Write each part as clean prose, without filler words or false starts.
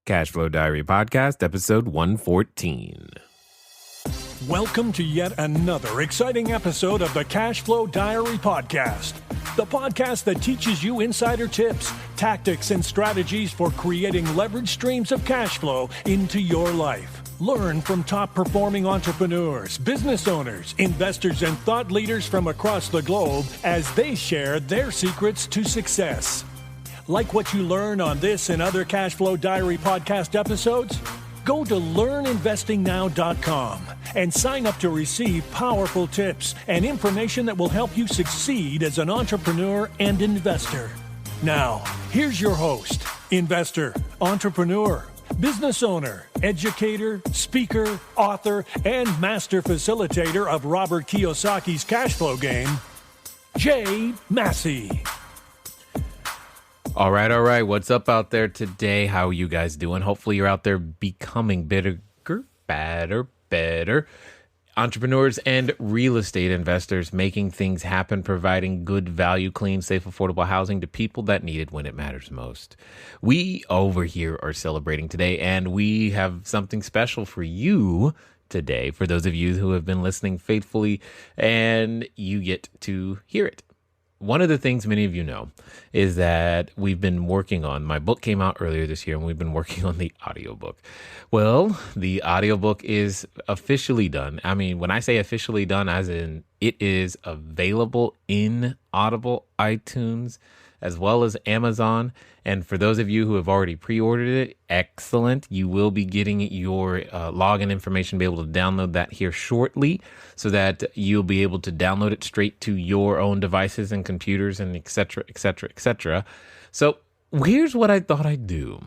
Cashflow Diary Podcast, episode 114. Welcome to yet another exciting episode of the Cashflow Diary Podcast, the podcast that teaches you insider tips, tactics, and strategies for creating leverage streams of cash flow into your life. Learn from top-performing entrepreneurs, business owners, investors, and thought leaders from across the globe as they share their secrets to success. Like what you learn on this and other Cashflow Diary podcast episodes? Go to learninvestingnow.com and sign up to receive powerful tips and information that will help you succeed as an entrepreneur and investor. Now, here's your host, investor, entrepreneur, business owner, educator, speaker, author, and master facilitator of Robert Kiyosaki's cash flow game, Jay Massey. All right. What's up out there today? How are you guys doing? Hopefully you're out there becoming better. Entrepreneurs and real estate investors making things happen, providing good value, clean, safe, affordable housing to people that need it when it matters most. We over here are celebrating today, and we have something special for you today, for those of you who have been listening faithfully, and you get to hear it. One of the things many of you know is that we've been working on, my book came out earlier this year, and we've been working on the audiobook. Well, the audiobook is officially done. I mean, when I say officially done, as in it is available in Audible, iTunes, as well as Amazon. And for those of you who have already pre-ordered it, excellent. You will be getting your login information, be able to download that here shortly so that you'll be able to download it straight to your own devices and computers and et cetera, et cetera, et cetera. So here's what I thought I'd do.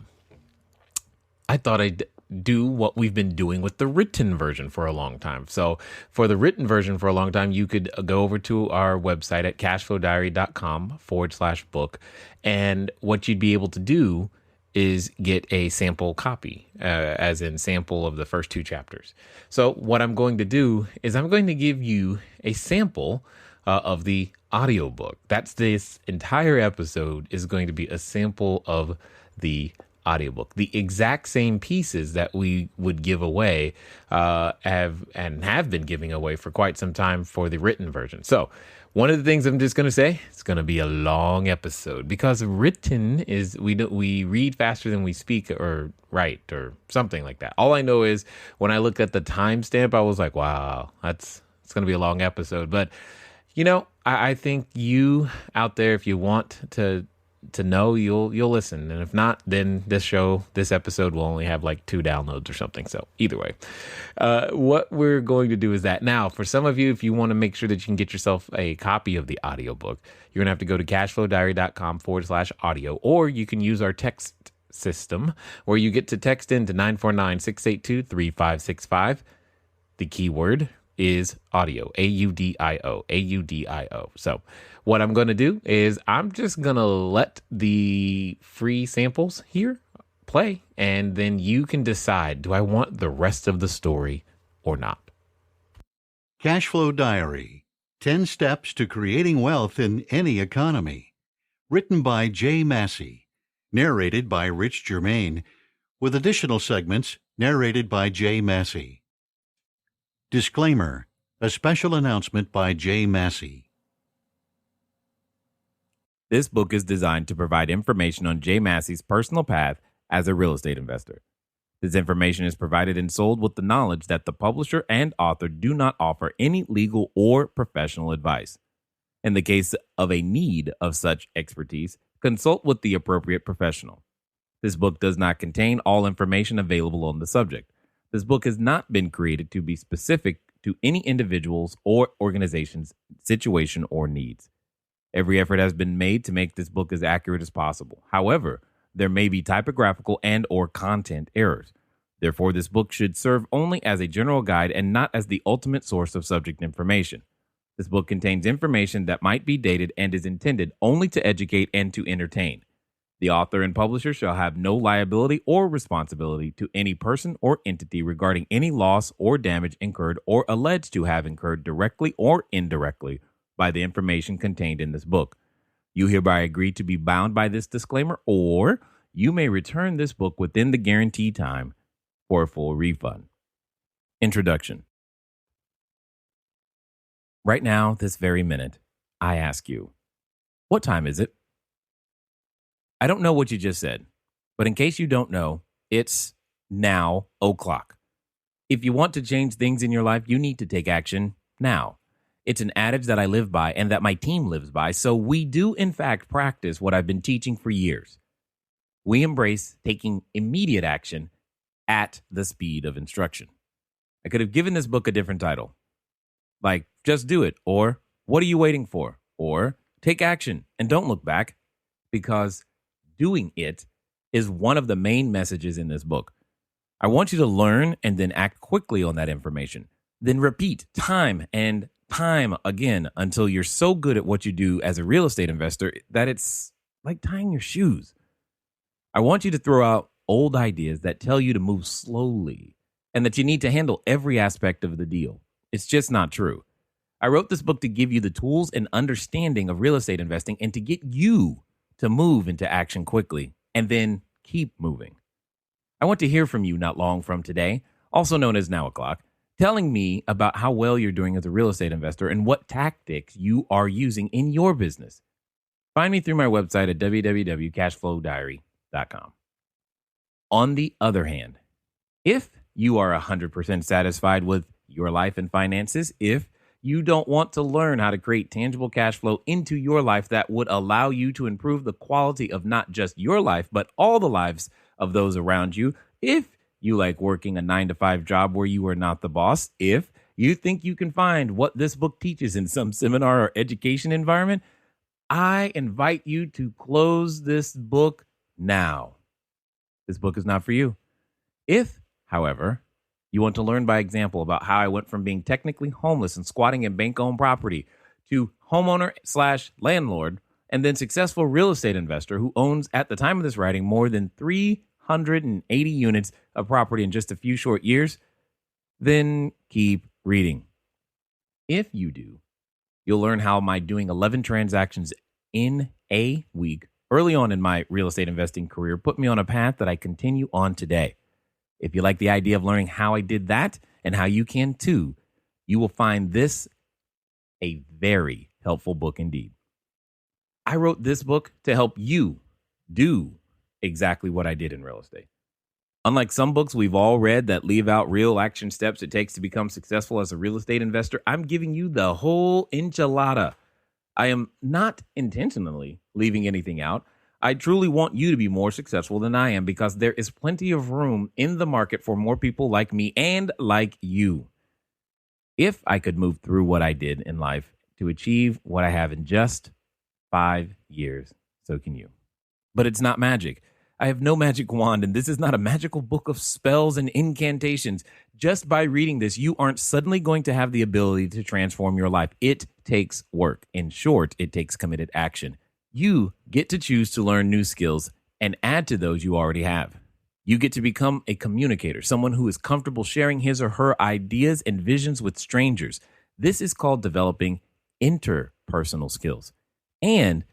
I thought I'd do what we've been doing with the written version for a long time. So for the written version for a long time, you could go over to our website at cashflowdiary.com/book. And what you'd be able to do is get a sample copy, as in sample of the first two chapters. So what I'm going to do is I'm going to give you a sample of the audiobook. That's this entire episode is going to be a sample of the audiobook. The exact same pieces that we would give away have been giving away for quite some time for the written version. So one of the things I'm just going to say, it's going to be a long episode because written is we read faster than we speak or write or something like that. All I know is when I looked at the timestamp, I was like, wow, it's going to be a long episode. But you know, I think you out there, if you want to know, you'll listen, and if not, then this episode will only have like 2 downloads or something. So either way, what we're going to do is that now for some of you, if you want to make sure that you can get yourself a copy of the audiobook, you're gonna have to go to cashflowdiary.com/audio, or you can use our text system where you get to text into 949-682-3565. The keyword is audio, AUDIO. So what I'm going to do is I'm just going to let the free samples here play, and then you can decide, do I want the rest of the story or not? Cashflow Diary, 10 Steps to Creating Wealth in Any Economy. Written by Jay Massey. Narrated by Rich Germain, with additional segments narrated by Jay Massey. Disclaimer, a special announcement by Jay Massey. This book is designed to provide information on Jay Massey's personal path as a real estate investor. This information is provided and sold with the knowledge that the publisher and author do not offer any legal or professional advice. In the case of a need of such expertise, consult with the appropriate professional. This book does not contain all information available on the subject. This book has not been created to be specific to any individual's or organization's situation or needs. Every effort has been made to make this book as accurate as possible. However, there may be typographical and or content errors. Therefore, this book should serve only as a general guide and not as the ultimate source of subject information. This book contains information that might be dated and is intended only to educate and to entertain. The author and publisher shall have no liability or responsibility to any person or entity regarding any loss or damage incurred or alleged to have incurred directly or indirectly by the information contained in this book. You hereby agree to be bound by this disclaimer, or you may return this book within the guaranteed time for a full refund. Introduction. Right now, this very minute, I ask you, what time is it? I don't know what you just said, but in case you don't know, it's now o'clock. If you want to change things in your life, you need to take action now. It's an adage that I live by and that my team lives by, so we do in fact practice what I've been teaching for years. We embrace taking immediate action at the speed of instruction. I could have given this book a different title, like Just Do It, or What Are You Waiting For, or Take Action and Don't Look Back, because doing it is one of the main messages in this book. I want you to learn and then act quickly on that information. Then repeat time and time again until you're so good at what you do as a real estate investor that it's like tying your shoes. I want you to throw out old ideas that tell you to move slowly and that you need to handle every aspect of the deal. It's just not true. I wrote this book to give you the tools and understanding of real estate investing and to get you to move into action quickly and then keep moving. I want to hear from you not long from today, also known as Now O'Clock, telling me about how well you're doing as a real estate investor and what tactics you are using in your business. Find me through my website at www.cashflowdiary.com. On the other hand, if you are 100% satisfied with your life and finances, if you don't want to learn how to create tangible cash flow into your life that would allow you to improve the quality of not just your life, but all the lives of those around you, if you like working a 9-to-5 job where you are not the boss, if you think you can find what this book teaches in some seminar or education environment, I invite you to close this book now. This book is not for you. If, however, you want to learn by example about how I went from being technically homeless and squatting in bank-owned property to homeowner/landlord and then successful real estate investor who owns, at the time of this writing, more than 380 units of property in just a few short years, then keep reading. If you do, you'll learn how my doing 11 transactions in a week early on in my real estate investing career put me on a path that I continue on today. If you like the idea of learning how I did that and how you can too, you will find this a very helpful book indeed. I wrote this book to help you do exactly what I did in real estate. Unlike some books we've all read that leave out real action steps it takes to become successful as a real estate investor, I'm giving you the whole enchilada. I am not intentionally leaving anything out. I truly want you to be more successful than I am because there is plenty of room in the market for more people like me and like you. If I could move through what I did in life to achieve what I have in just 5 years, so can you. But it's not magic. I have no magic wand, and this is not a magical book of spells and incantations. Just by reading this, you aren't suddenly going to have the ability to transform your life. It takes work. In short, it takes committed action. You get to choose to learn new skills and add to those you already have. You get to become a communicator, someone who is comfortable sharing his or her ideas and visions with strangers. This is called developing interpersonal skills. And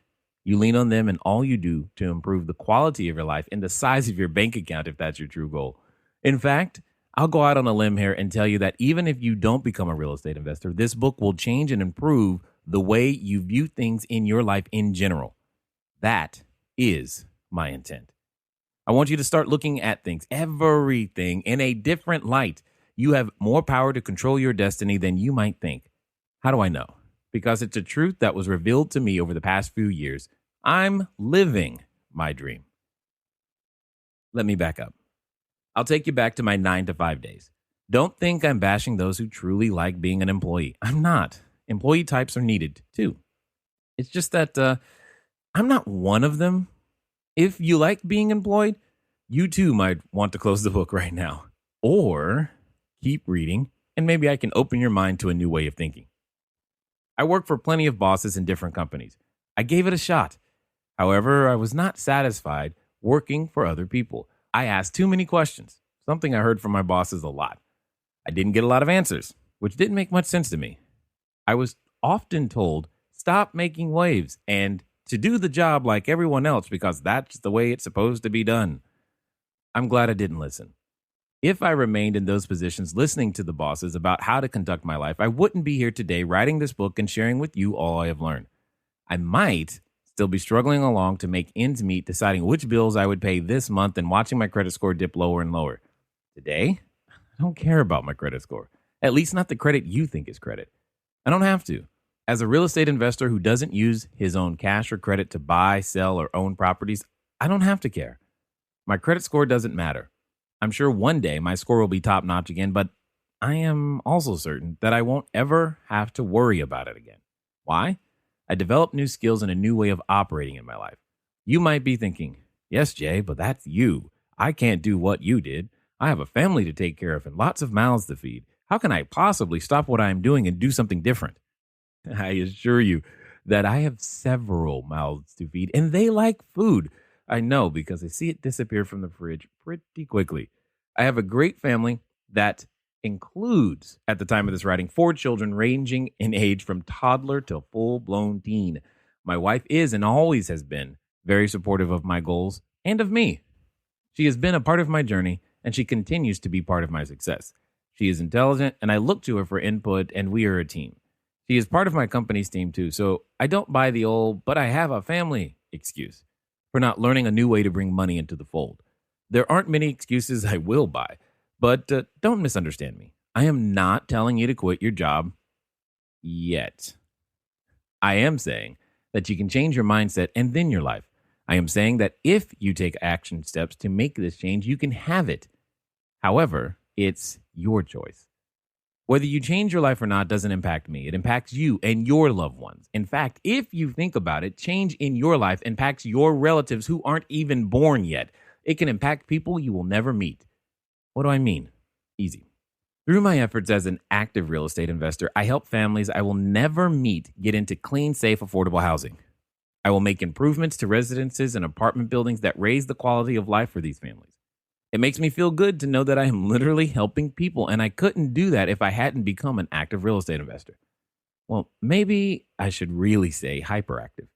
you lean on them in all you do to improve the quality of your life and the size of your bank account if that's your true goal. In fact, I'll go out on a limb here and tell you that even if you don't become a real estate investor, this book will change and improve the way you view things in your life in general. That is my intent. I want you to start looking at things, everything, in a different light. You have more power to control your destiny than you might think. How do I know? Because it's a truth that was revealed to me over the past few years. I'm living my dream. Let me back up. I'll take you back to my 9-to-5 days. Don't think I'm bashing those who truly like being an employee. I'm not. Employee types are needed too. It's just that I'm not one of them. If you like being employed, you too might want to close the book right now. Or keep reading, and maybe I can open your mind to a new way of thinking. I worked for plenty of bosses in different companies. I gave it a shot. However, I was not satisfied working for other people. I asked too many questions, something I heard from my bosses a lot. I didn't get a lot of answers, which didn't make much sense to me. I was often told, stop making waves and to do the job like everyone else because that's the way it's supposed to be done. I'm glad I didn't listen. If I remained in those positions listening to the bosses about how to conduct my life, I wouldn't be here today writing this book and sharing with you all I have learned. I might still be struggling along to make ends meet, deciding which bills I would pay this month and watching my credit score dip lower and lower. Today, I don't care about my credit score, at least not the credit you think is credit. I don't have to. As a real estate investor who doesn't use his own cash or credit to buy, sell, or own properties, I don't have to care. My credit score doesn't matter. I'm sure one day my score will be top notch again, but I am also certain that I won't ever have to worry about it again. Why? I developed new skills and a new way of operating in my life. You might be thinking, yes, Jay, but that's you. I can't do what you did. I have a family to take care of and lots of mouths to feed. How can I possibly stop what I am doing and do something different? I assure you that I have several mouths to feed, and they like food. I know because I see it disappear from the fridge pretty quickly. I have a great family that includes, at the time of this writing, 4 children ranging in age from toddler to full-blown teen. My wife is and always has been very supportive of my goals and of me. She has been a part of my journey, and she continues to be part of my success. She is intelligent, and I look to her for input, and we are a team. She is part of my company's team, too, so I don't buy the old, but I have a family excuse for not learning a new way to bring money into the fold. There aren't many excuses I will buy, but don't misunderstand me. I am not telling you to quit your job yet. I am saying that you can change your mindset and then your life. I am saying that if you take action steps to make this change, you can have it. However, it's your choice. Whether you change your life or not doesn't impact me. It impacts you and your loved ones. In fact, if you think about it, change in your life impacts your relatives who aren't even born yet. It can impact people you will never meet. What do I mean? Easy. Through my efforts as an active real estate investor, I help families I will never meet get into clean, safe, affordable housing. I will make improvements to residences and apartment buildings that raise the quality of life for these families. It makes me feel good to know that I am literally helping people, and I couldn't do that if I hadn't become an active real estate investor. Well, maybe I should really say hyperactive.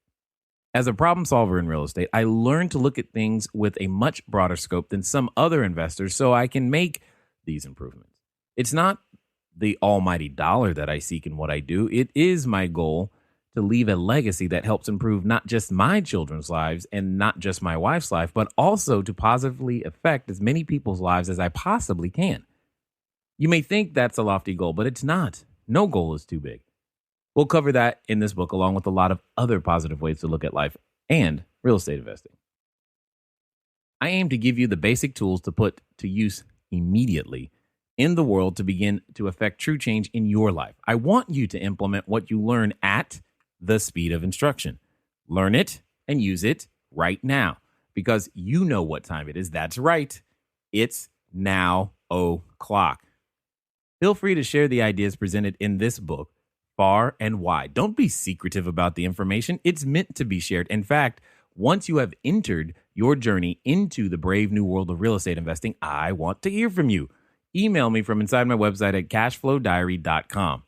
As a problem solver in real estate, I learned to look at things with a much broader scope than some other investors so I can make these improvements. It's not the almighty dollar that I seek in what I do. It is my goal to leave a legacy that helps improve not just my children's lives and not just my wife's life, but also to positively affect as many people's lives as I possibly can. You may think that's a lofty goal, but it's not. No goal is too big. We'll cover that in this book, along with a lot of other positive ways to look at life and real estate investing. I aim to give you the basic tools to put to use immediately in the world to begin to affect true change in your life. I want you to implement what you learn at the speed of instruction. Learn it and use it right now because you know what time it is. That's right. It's now o'clock. Feel free to share the ideas presented in this book far and wide. Don't be secretive about the information. It's meant to be shared. In fact, once you have entered your journey into the brave new world of real estate investing, I want to hear from you. Email me from inside my website at cashflowdiary.com.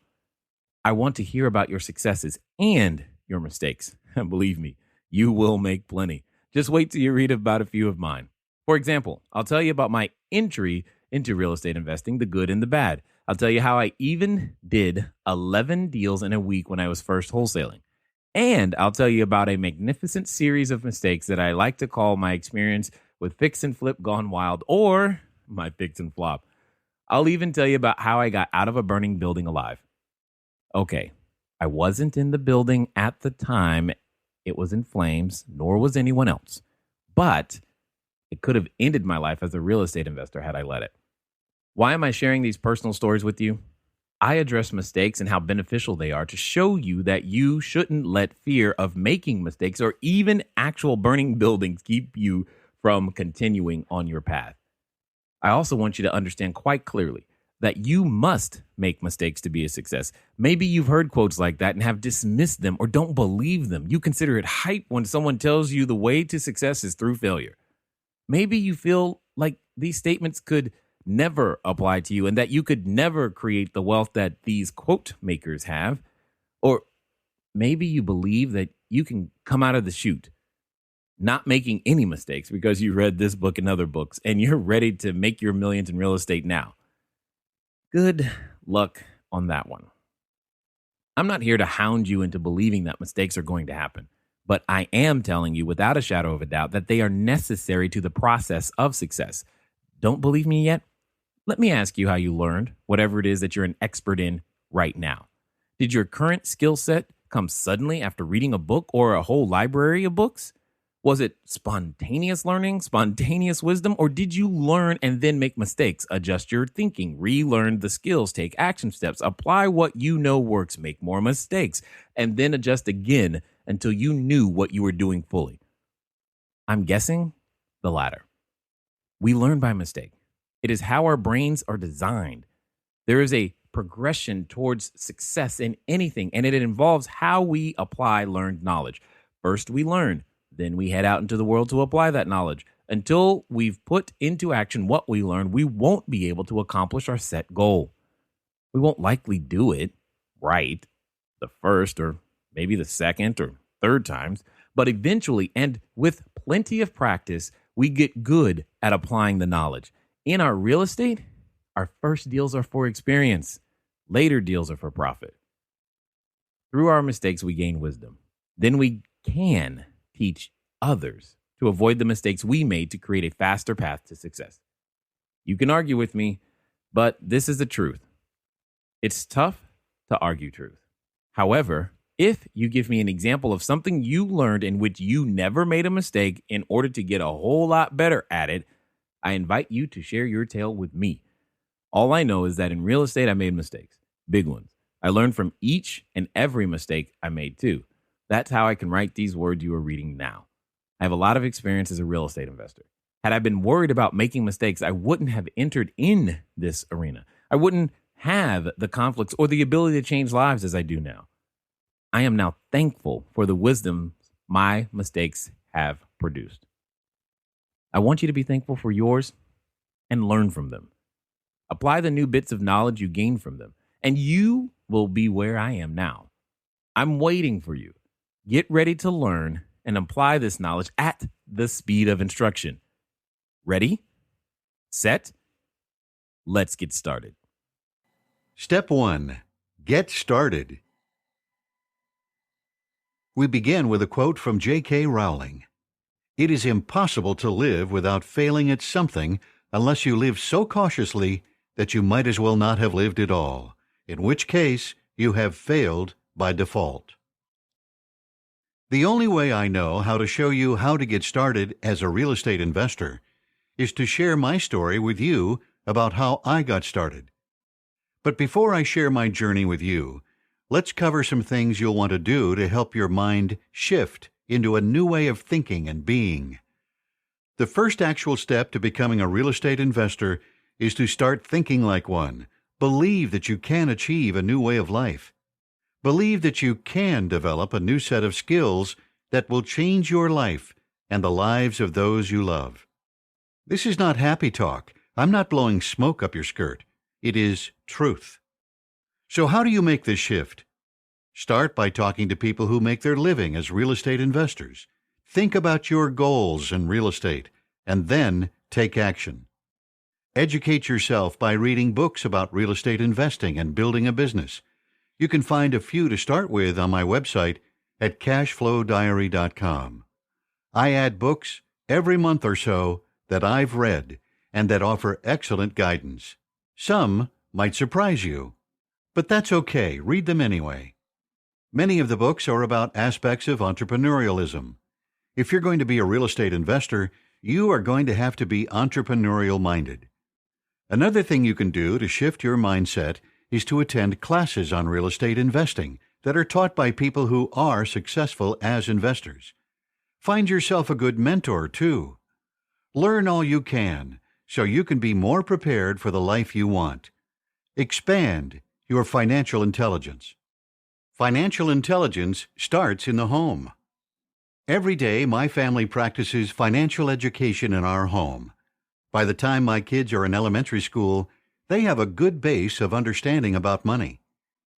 I want to hear about your successes and your mistakes. Believe me, you will make plenty. Just wait till you read about a few of mine. For example, I'll tell you about my entry into real estate investing, the good and the bad. I'll tell you how I even did 11 deals in a week when I was first wholesaling. And I'll tell you about a magnificent series of mistakes that I like to call my experience with fix and flip gone wild, or my fix and flop. I'll even tell you about how I got out of a burning building alive. Okay, I wasn't in the building at the time it was in flames, nor was anyone else. But it could have ended my life as a real estate investor had I let it. Why am I sharing these personal stories with you? I address mistakes and how beneficial they are to show you that you shouldn't let fear of making mistakes or even actual burning buildings keep you from continuing on your path. I also want you to understand quite clearly that you must make mistakes to be a success. Maybe you've heard quotes like that and have dismissed them or don't believe them. You consider it hype when someone tells you the way to success is through failure. Maybe you feel like these statements could never apply to you and that you could never create the wealth that these quote makers have. Or maybe you believe that you can come out of the chute not making any mistakes because you read this book and other books and you're ready to make your millions in real estate now. Good luck on that one. I'm not here to hound you into believing that mistakes are going to happen, but I am telling you without a shadow of a doubt that they are necessary to the process of success. Don't believe me yet? Let me ask you how you learned whatever it is that you're an expert in right now. Did your current skill set come suddenly after reading a book or a whole library of books? Was it spontaneous learning, spontaneous wisdom, or did you learn and then make mistakes, adjust your thinking, relearn the skills, take action steps, apply what you know works, make more mistakes, and then adjust again until you knew what you were doing fully? I'm guessing the latter. We learn by mistake. It is how our brains are designed. There is a progression towards success in anything, and it involves how we apply learned knowledge. First, we learn. Then we head out into the world to apply that knowledge. Until we've put into action what we learn, we won't be able to accomplish our set goal. We won't likely do it right the first or maybe the second or third times, but eventually, and with plenty of practice, we get good at applying the knowledge. In our real estate, our first deals are for experience. Later deals are for profit. Through our mistakes, we gain wisdom. Then we can teach others to avoid the mistakes we made to create a faster path to success. You can argue with me, but this is the truth. It's tough to argue truth. However, if you give me an example of something you learned in which you never made a mistake in order to get a whole lot better at it, I invite you to share your tale with me. All I know is that in real estate, I made mistakes, big ones. I learned from each and every mistake I made too. That's how I can write these words you are reading now. I have a lot of experience as a real estate investor. Had I been worried about making mistakes, I wouldn't have entered in this arena. I wouldn't have the conflicts or the ability to change lives as I do now. I am now thankful for the wisdom my mistakes have produced. I want you to be thankful for yours and learn from them. Apply the new bits of knowledge you gained from them, and you will be where I am now. I'm waiting for you. Get ready to learn and apply this knowledge at the speed of instruction. Ready? Set? Let's get started. Step 1. Get started. We begin with a quote from J.K. Rowling. "It is impossible to live without failing at something unless you live so cautiously that you might as well not have lived at all, in which case you have failed by default." The only way I know how to show you how to get started as a real estate investor is to share my story with you about how I got started. But before I share my journey with you, let's cover some things you'll want to do to help your mind shift into a new way of thinking and being. The first actual step to becoming a real estate investor is to start thinking like one. Believe that you can achieve a new way of life. Believe that you can develop a new set of skills that will change your life and the lives of those you love. This is not happy talk. I'm not blowing smoke up your skirt. It is truth. So how do you make this shift? Start by talking to people who make their living as real estate investors. Think about your goals in real estate, and then take action. Educate yourself by reading books about real estate investing and building a business. You can find a few to start with on my website at cashflowdiary.com. I add books every month or so that I've read and that offer excellent guidance. Some might surprise you, but that's okay. Read them anyway. Many of the books are about aspects of entrepreneurialism. If you're going to be a real estate investor, you are going to have to be entrepreneurial-minded. Another thing you can do to shift your mindset is to attend classes on real estate investing that are taught by people who are successful as investors. Find yourself a good mentor, too. Learn all you can so you can be more prepared for the life you want. Expand your financial intelligence. Financial intelligence starts in the home. Every day, my family practices financial education in our home. By the time my kids are in elementary school, they have a good base of understanding about money.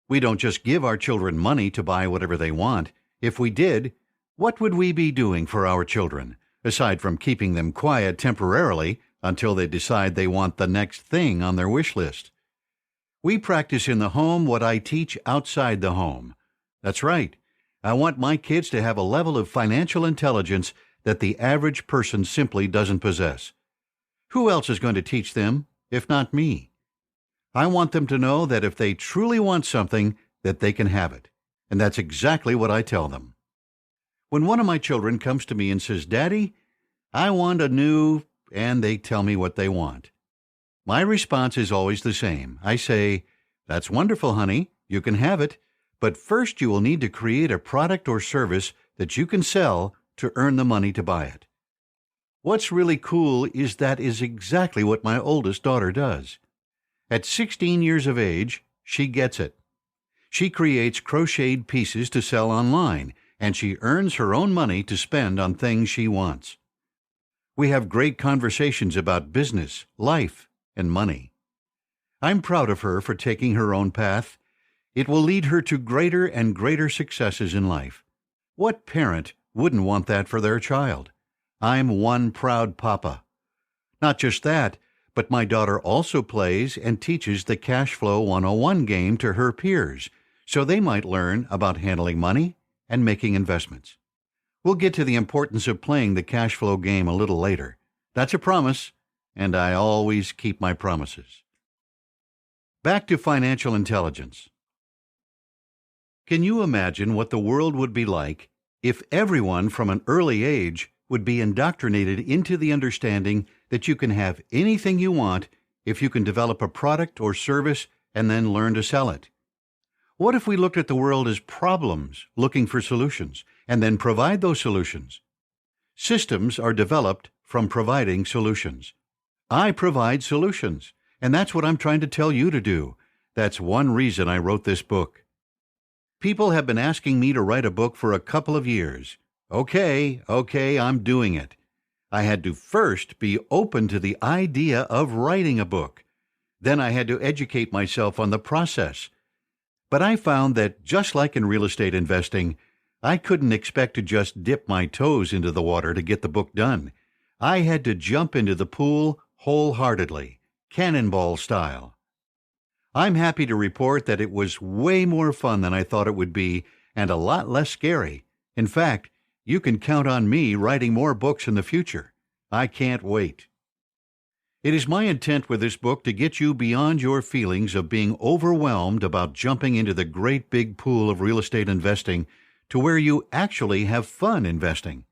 We don't just give our children money to buy whatever they want. If we did, what would we be doing for our children, aside from keeping them quiet temporarily until they decide they want the next thing on their wish list? We practice in the home what I teach outside the home. That's right. I want my kids to have a level of financial intelligence that the average person simply doesn't possess. Who else is going to teach them, if not me? I want them to know that if they truly want something, that they can have it. And that's exactly what I tell them. When one of my children comes to me and says, "Daddy, I want a new," and they tell me what they want, my response is always the same. I say, "That's wonderful, honey. You can have it. But first you will need to create a product or service that you can sell to earn the money to buy it." What's really cool is that is exactly what my oldest daughter does. At 16 years of age, she gets it. She creates crocheted pieces to sell online, and she earns her own money to spend on things she wants. We have great conversations about business, life, and money. I'm proud of her for taking her own path. It will lead her to greater and greater successes in life. What parent wouldn't want that for their child? I'm one proud papa. Not just that, but my daughter also plays and teaches the Cash Flow 101 game to her peers, so they might learn about handling money and making investments. We'll get to the importance of playing the cash flow game a little later. That's a promise, and I always keep my promises. Back to financial intelligence. Can you imagine what the world would be like if everyone from an early age would be indoctrinated into the understanding that you can have anything you want if you can develop a product or service and then learn to sell it? What if we looked at the world as problems looking for solutions and then provide those solutions? Systems are developed from providing solutions. I provide solutions, and that's what I'm trying to tell you to do. That's one reason I wrote this book. People have been asking me to write a book for a couple of years. Okay, I'm doing it. I had to first be open to the idea of writing a book. Then I had to educate myself on the process. But I found that just like in real estate investing, I couldn't expect to just dip my toes into the water to get the book done. I had to jump into the pool wholeheartedly, cannonball style. I'm happy to report that it was way more fun than I thought it would be and a lot less scary. In fact, you can count on me writing more books in the future. I can't wait. It is my intent with this book to get you beyond your feelings of being overwhelmed about jumping into the great big pool of real estate investing to where you actually have fun investing.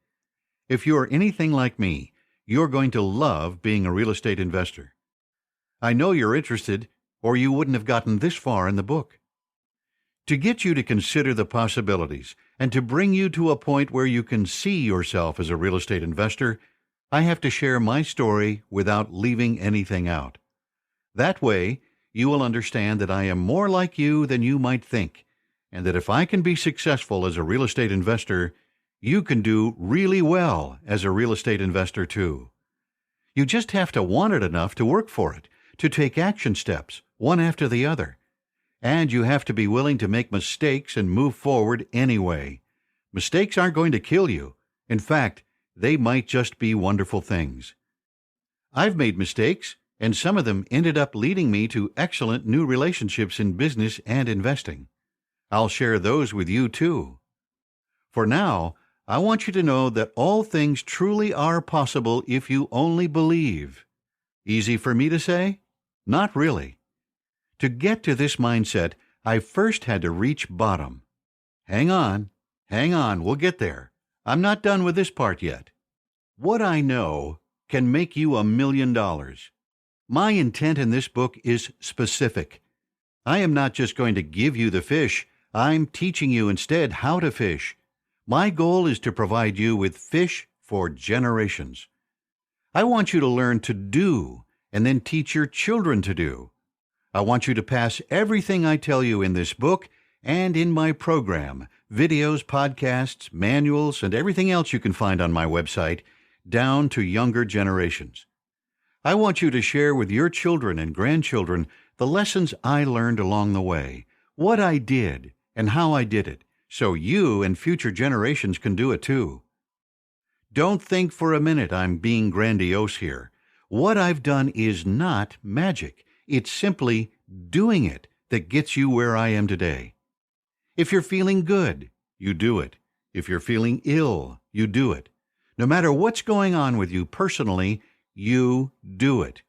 If you're anything like me, you're going to love being a real estate investor. I know you're interested, or you wouldn't have gotten this far in the book. To get you to consider the possibilities and to bring you to a point where you can see yourself as a real estate investor, I have to share my story without leaving anything out. That way, you will understand that I am more like you than you might think, and that if I can be successful as a real estate investor, you can do really well as a real estate investor too. You just have to want it enough to work for it, to take action steps, one after the other. And you have to be willing to make mistakes and move forward anyway. Mistakes aren't going to kill you. In fact, they might just be wonderful things. I've made mistakes, and some of them ended up leading me to excellent new relationships in business and investing. I'll share those with you too. For now, I want you to know that all things truly are possible if you only believe. Easy for me to say? Not really. To get to this mindset, I first had to reach bottom. Hang on, we'll get there. I'm not done with this part yet. What I know can make you $1 million. My intent in this book is specific. I am not just going to give you the fish, I'm teaching you instead how to fish. My goal is to provide you with fish for generations. I want you to learn to do and then teach your children to do. I want you to pass everything I tell you in this book and in my program, videos, podcasts, manuals, and everything else you can find on my website, down to younger generations. I want you to share with your children and grandchildren the lessons I learned along the way, what I did and how I did it, so you and future generations can do it too. Don't think for a minute I'm being grandiose here. What I've done is not magic. It's simply doing it that gets you where I am today. If you're feeling good, you do it. If you're feeling ill, you do it. No matter what's going on with you personally, you do it.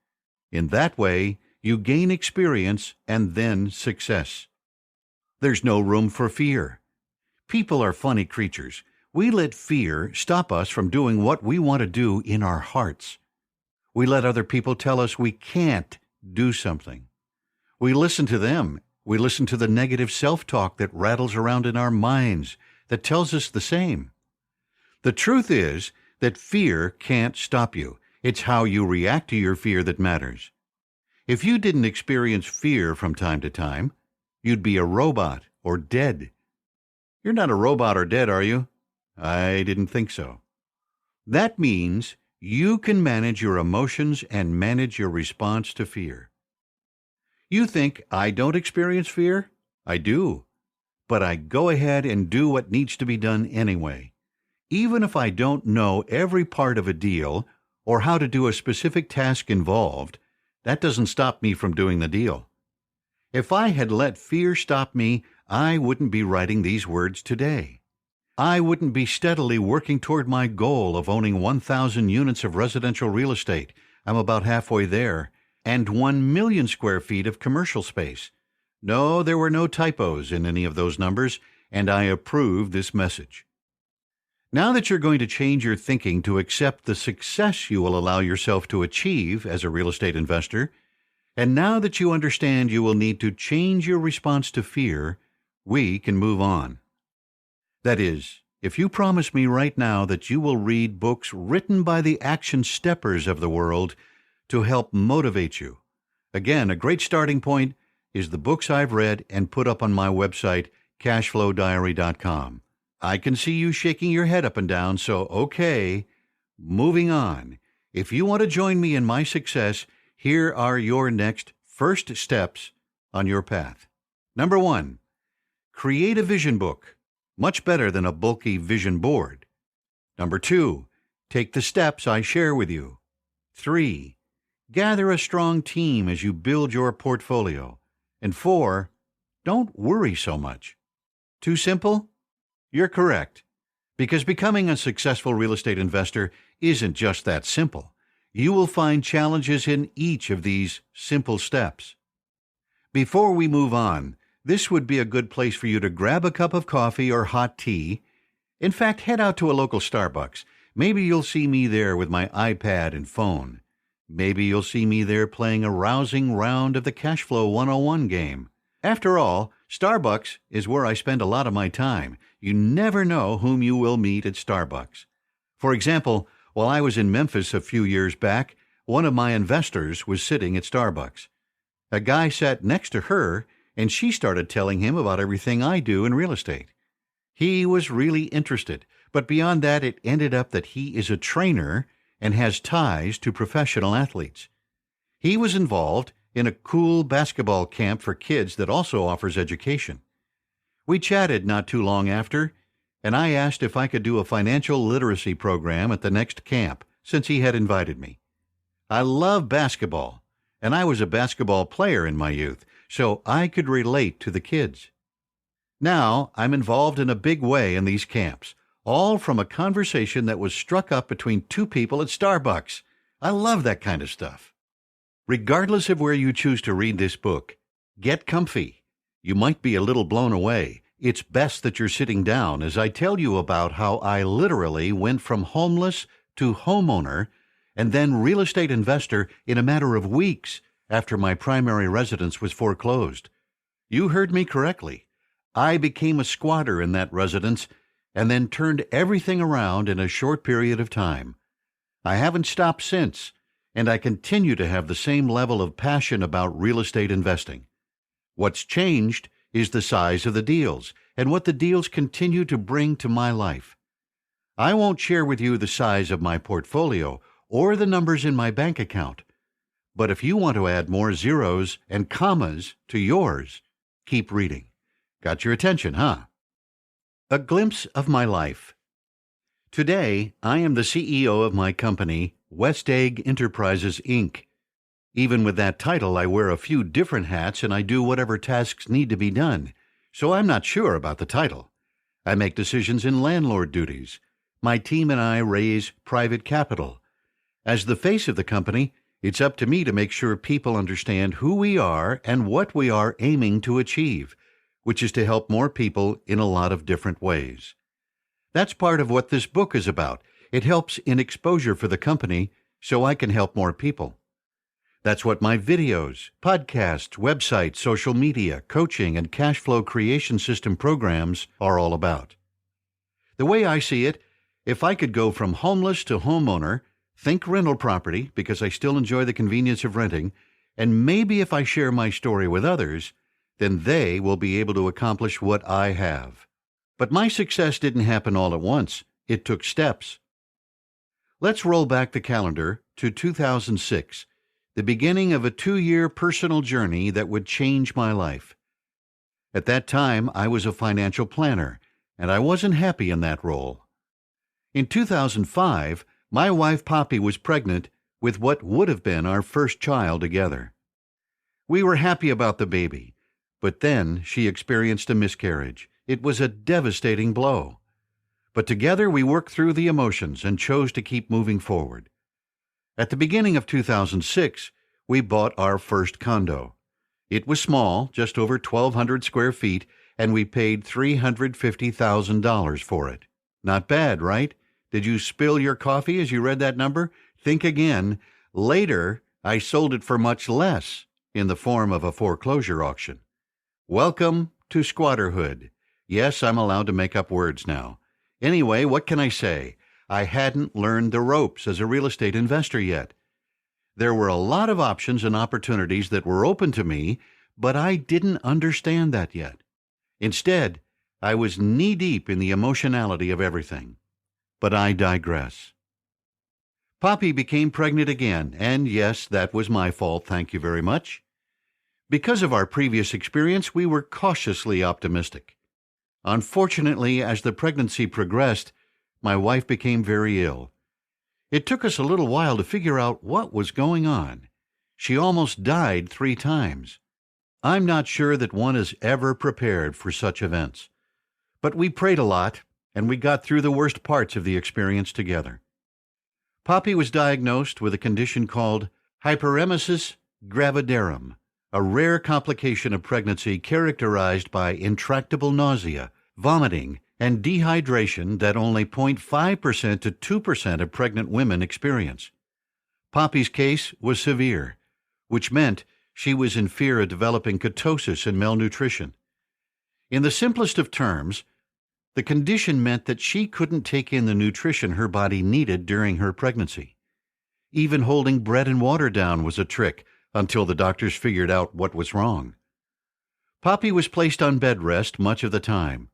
In that way, you gain experience and then success. There's no room for fear. People are funny creatures. We let fear stop us from doing what we want to do in our hearts. We let other people tell us we can't do something. We listen to them. We listen to the negative self-talk that rattles around in our minds that tells us the same. The truth is that fear can't stop you. It's how you react to your fear that matters. If you didn't experience fear from time to time, you'd be a robot or dead. You're not a robot or dead, are you? I didn't think so. That means you can manage your emotions and manage your response to fear. You think I don't experience fear? I do. But I go ahead and do what needs to be done anyway. Even if I don't know every part of a deal or how to do a specific task involved, that doesn't stop me from doing the deal. If I had let fear stop me, I wouldn't be writing these words today. I wouldn't be steadily working toward my goal of owning 1,000 units of residential real estate. I'm about halfway there. And 1 million square feet of commercial space. No, there were no typos in any of those numbers, and I approve this message. Now that you're going to change your thinking to accept the success you will allow yourself to achieve as a real estate investor, and now that you understand you will need to change your response to fear, we can move on. That is, if you promise me right now that you will read books written by the action steppers of the world to help motivate you. Again, a great starting point is the books I've read and put up on my website, cashflowdiary.com. I can see you shaking your head up and down, so okay, moving on. If you want to join me in my success, here are your next first steps on your path. Number 1, create a vision book, much better than a bulky vision board. Number 2, take the steps I share with you. 3, gather a strong team as you build your portfolio. And 4, don't worry so much. Too simple? You're correct. Because becoming a successful real estate investor isn't just that simple. You will find challenges in each of these simple steps. Before we move on, this would be a good place for you to grab a cup of coffee or hot tea. In fact, head out to a local Starbucks. Maybe you'll see me there with my iPad and phone. Maybe you'll see me there playing a rousing round of the Cashflow 101 game. After all, Starbucks is where I spend a lot of my time. You never know whom you will meet at Starbucks. For example, while I was in Memphis a few years back, one of my investors was sitting at Starbucks. A guy sat next to her, and she started telling him about everything I do in real estate. He was really interested, but beyond that, it ended up that he is a trainer and has ties to professional athletes. He was involved in a cool basketball camp for kids that also offers education. We chatted not too long after, and I asked if I could do a financial literacy program at the next camp, since he had invited me. I love basketball, and I was a basketball player in my youth, so I could relate to the kids. Now I'm involved in a big way in these camps, all from a conversation that was struck up between two people at Starbucks. I love that kind of stuff. Regardless of where you choose to read this book, get comfy. You might be a little blown away. It's best that you're sitting down as I tell you about how I literally went from homeless to homeowner and then real estate investor in a matter of weeks after my primary residence was foreclosed. You heard me correctly. I became a squatter in that residence and then turned everything around in a short period of time. I haven't stopped since, and I continue to have the same level of passion about real estate investing. What's changed is the size of the deals and what the deals continue to bring to my life. I won't share with you the size of my portfolio or the numbers in my bank account, but if you want to add more zeros and commas to yours, keep reading. Got your attention, huh? A glimpse of my life. Today, I am the CEO of my company, West Egg Enterprises, Inc. Even with that title, I wear a few different hats and I do whatever tasks need to be done, so I'm not sure about the title. I make decisions in landlord duties. My team and I raise private capital. As the face of the company, it's up to me to make sure people understand who we are and what we are aiming to achieve, which is to help more people in a lot of different ways. That's part of what this book is about. It helps in exposure for the company so I can help more people. That's what my videos, podcasts, websites, social media, coaching, and cash flow creation system programs are all about. The way I see it, if I could go from homeless to homeowner, think rental property because I still enjoy the convenience of renting, and maybe if I share my story with others, then they will be able to accomplish what I have. But my success didn't happen all at once. It took steps. Let's roll back the calendar to 2006, the beginning of a 2-year personal journey that would change my life. At that time, I was a financial planner, and I wasn't happy in that role. In 2005, my wife Poppy was pregnant with what would have been our first child together. We were happy about the baby, but then she experienced a miscarriage. It was a devastating blow. But together we worked through the emotions and chose to keep moving forward. At the beginning of 2006, we bought our first condo. It was small, just over 1,200 square feet, and we paid $350,000 for it. Not bad, right? Did you spill your coffee as you read that number? Think again. Later, I sold it for much less in the form of a foreclosure auction. Welcome to squatterhood. Yes, I'm allowed to make up words now. Anyway, what can I say? I hadn't learned the ropes as a real estate investor yet. There were a lot of options and opportunities that were open to me, but I didn't understand that yet. Instead, I was knee-deep in the emotionality of everything. But I digress. Poppy became pregnant again, and yes, that was my fault, thank you very much. Because of our previous experience, we were cautiously optimistic. Unfortunately, as the pregnancy progressed, my wife became very ill. It took us a little while to figure out what was going on. She almost died 3 times. I'm not sure that one is ever prepared for such events. But we prayed a lot, and we got through the worst parts of the experience together. Poppy was diagnosed with a condition called hyperemesis gravidarum, a rare complication of pregnancy characterized by intractable nausea, vomiting, and dehydration that only 0.5% to 2% of pregnant women experience. Poppy's case was severe, which meant she was in fear of developing ketosis and malnutrition. In the simplest of terms, the condition meant that she couldn't take in the nutrition her body needed during her pregnancy. Even holding bread and water down was a trick until the doctors figured out what was wrong. Poppy was placed on bed rest much of the time.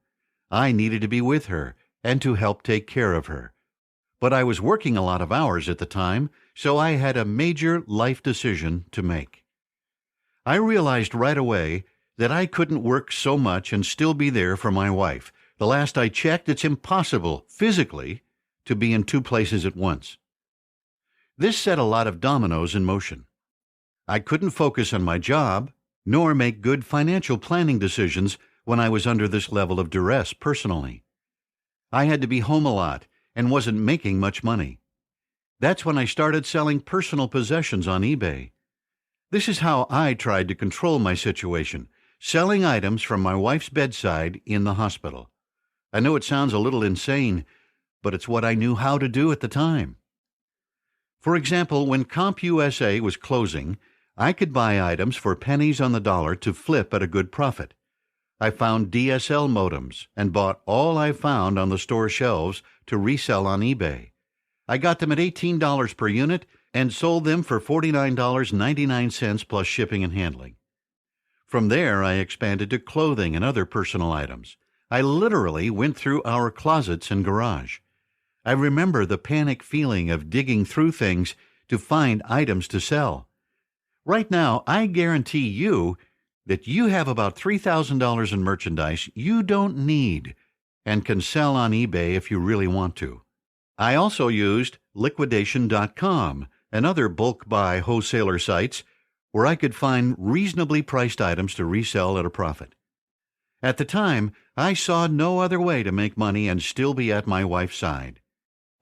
I needed to be with her and to help take care of her. But I was working a lot of hours at the time, so I had a major life decision to make. I realized right away that I couldn't work so much and still be there for my wife. The last I checked, it's impossible, physically, to be in 2 places at once. This set a lot of dominoes in motion. I couldn't focus on my job, nor make good financial planning decisions when I was under this level of duress personally. I had to be home a lot and wasn't making much money. That's when I started selling personal possessions on eBay. This is how I tried to control my situation, selling items from my wife's bedside in the hospital. I know it sounds a little insane, but it's what I knew how to do at the time. For example, when CompUSA was closing, I could buy items for pennies on the dollar to flip at a good profit. I found DSL modems and bought all I found on the store shelves to resell on eBay. I got them at $18 per unit and sold them for $49.99 plus shipping and handling. From there, I expanded to clothing and other personal items. I literally went through our closets and garage. I remember the panic feeling of digging through things to find items to sell. Right now, I guarantee you that you have about $3,000 in merchandise you don't need and can sell on eBay if you really want to. I also used liquidation.com and other bulk buy wholesaler sites where I could find reasonably priced items to resell at a profit. At the time, I saw no other way to make money and still be at my wife's side.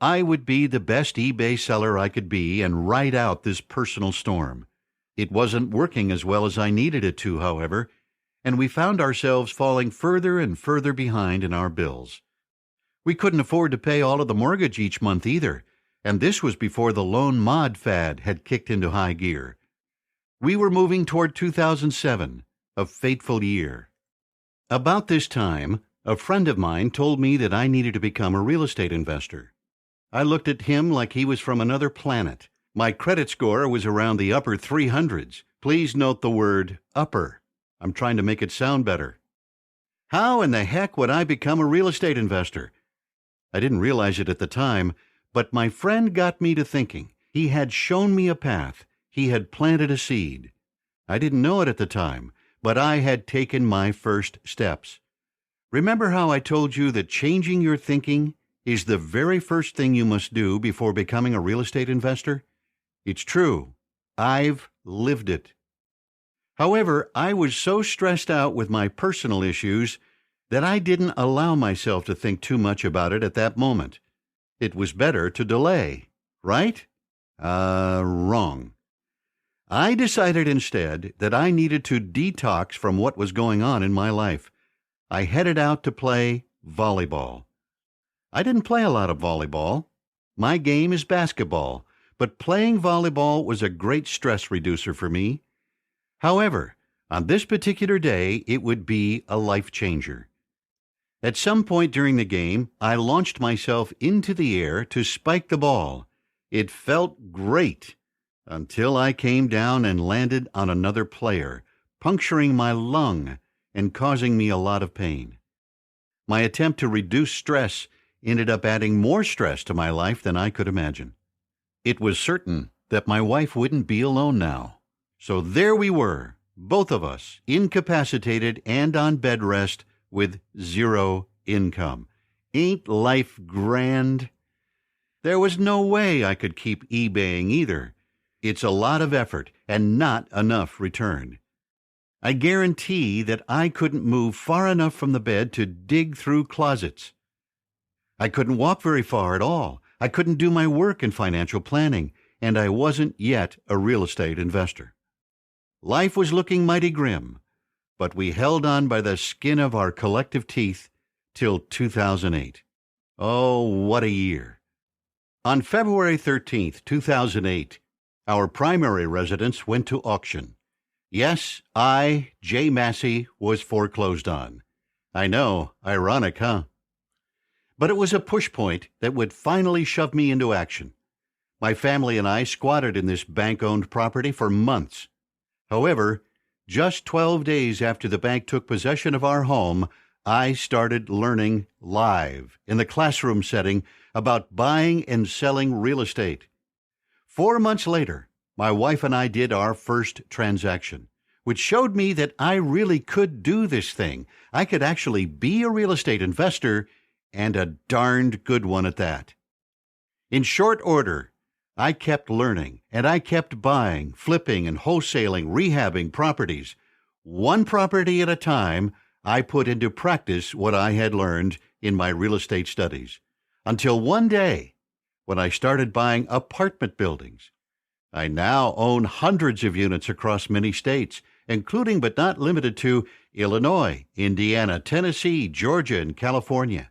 I would be the best eBay seller I could be and ride out this personal storm. It wasn't working as well as I needed it to, however, and we found ourselves falling further and further behind in our bills. We couldn't afford to pay all of the mortgage each month either, and this was before the loan mod fad had kicked into high gear. We were moving toward 2007, a fateful year. About this time, a friend of mine told me that I needed to become a real estate investor. I looked at him like he was from another planet. My credit score was around the upper 300s. Please note the word upper. I'm trying to make it sound better. How in the heck would I become a real estate investor? I didn't realize it at the time, but my friend got me to thinking. He had shown me a path. He had planted a seed. I didn't know it at the time, but I had taken my first steps. Remember how I told you that changing your thinking is the very first thing you must do before becoming a real estate investor? It's true. I've lived it. However, I was so stressed out with my personal issues that I didn't allow myself to think too much about it at that moment. It was better to delay, right? Wrong. I decided instead that I needed to detox from what was going on in my life. I headed out to play volleyball. I didn't play a lot of volleyball. My game is basketball, but playing volleyball was a great stress reducer for me. However, on this particular day, it would be a life changer. At some point during the game, I launched myself into the air to spike the ball. It felt great until I came down and landed on another player, puncturing my lung and causing me a lot of pain. My attempt to reduce stress ended up adding more stress to my life than I could imagine. It was certain that my wife wouldn't be alone now. So there we were, both of us, incapacitated and on bed rest with zero income. Ain't life grand? There was no way I could keep eBaying either. It's a lot of effort and not enough return. I guarantee that I couldn't move far enough from the bed to dig through closets. I couldn't walk very far at all. I couldn't do my work in financial planning, and I wasn't yet a real estate investor. Life was looking mighty grim, but we held on by the skin of our collective teeth till 2008. Oh, what a year. On February 13th, 2008, our primary residence went to auction. Yes, I, Jay Massey, was foreclosed on. I know, ironic, huh? But it was a push point that would finally shove me into action. My family and I squatted in this bank-owned property for months. However, just 12 days after the bank took possession of our home, I started learning live in the classroom setting about buying and selling real estate. 4 months later, my wife and I did our first transaction, which showed me that I really could do this thing. I could actually be a real estate investor, and a darned good one at that. In short order, I kept learning, and I kept buying, flipping, and wholesaling, rehabbing properties. One property at a time, I put into practice what I had learned in my real estate studies. Until one day, when I started buying apartment buildings. I now own hundreds of units across many states, including but not limited to Illinois, Indiana, Tennessee, Georgia, and California.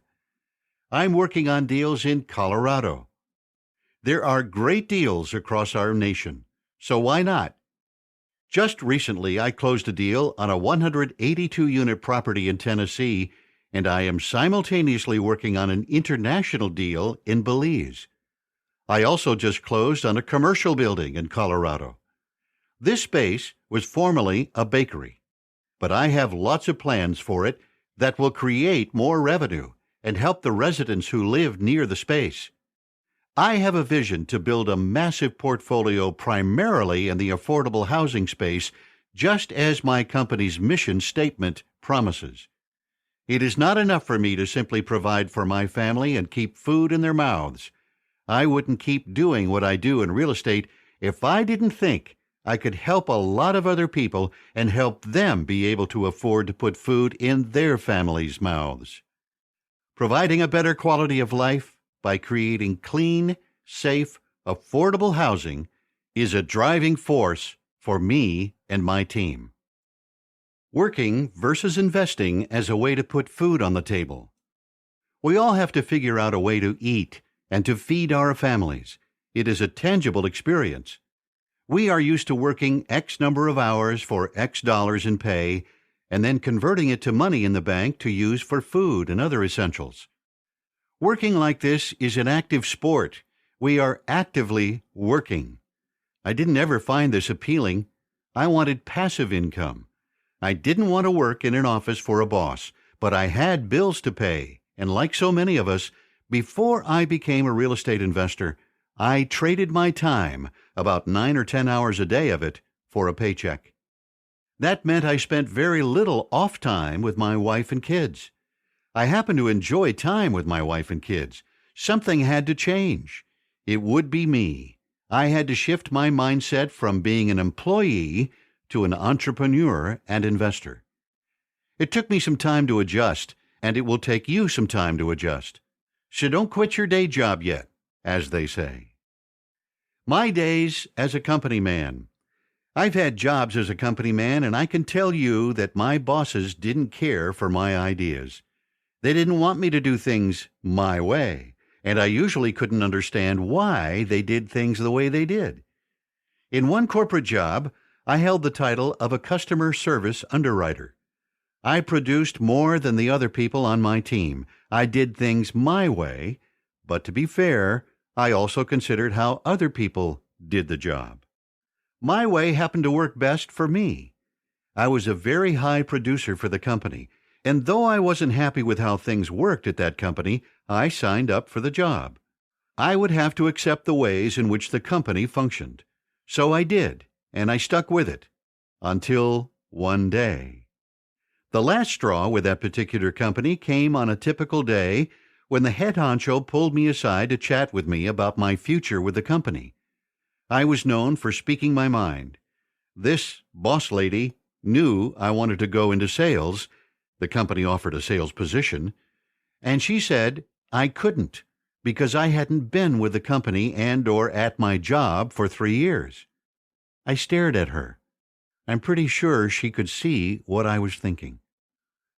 I'm working on deals in Colorado. There are great deals across our nation, so why not? Just recently, I closed a deal on a 182-unit property in Tennessee, and I am simultaneously working on an international deal in Belize. I also just closed on a commercial building in Colorado. This space was formerly a bakery, but I have lots of plans for it that will create more revenue and help the residents who live near the space. I have a vision to build a massive portfolio primarily in the affordable housing space, just as my company's mission statement promises. It is not enough for me to simply provide for my family and keep food in their mouths. I wouldn't keep doing what I do in real estate if I didn't think I could help a lot of other people and help them be able to afford to put food in their families' mouths. Providing a better quality of life by creating clean, safe, affordable housing is a driving force for me and my team. Working versus investing as a way to put food on the table. We all have to figure out a way to eat and to feed our families. It is a tangible experience. We are used to working X number of hours for X dollars in pay and then converting it to money in the bank to use for food and other essentials. Working like this is an active sport. We are actively working. I didn't ever find this appealing. I wanted passive income. I didn't want to work in an office for a boss, but I had bills to pay, and like so many of us, before I became a real estate investor, I traded my time, about 9 or 10 hours a day of it, for a paycheck. That meant I spent very little off time with my wife and kids. I happened to enjoy time with my wife and kids. Something had to change. It would be me. I had to shift my mindset from being an employee to an entrepreneur and investor. It took me some time to adjust, and it will take you some time to adjust. So don't quit your day job yet, as they say. My days as a company man. I've had jobs as a company man, and I can tell you that my bosses didn't care for my ideas. They didn't want me to do things my way, and I usually couldn't understand why they did things the way they did. In one corporate job, I held the title of a customer service underwriter. I produced more than the other people on my team. I did things my way, but to be fair, I also considered how other people did the job. My way happened to work best for me. I was a very high producer for the company, and though I wasn't happy with how things worked at that company, I signed up for the job. I would have to accept the ways in which the company functioned. So I did, and I stuck with it, until one day. The last straw with that particular company came on a typical day when the head honcho pulled me aside to chat with me about my future with the company. I was known for speaking my mind. This boss lady knew I wanted to go into sales. The company offered a sales position, and she said I couldn't because I hadn't been with the company and/or at my job for 3 years. I stared at her. I'm pretty sure she could see what I was thinking.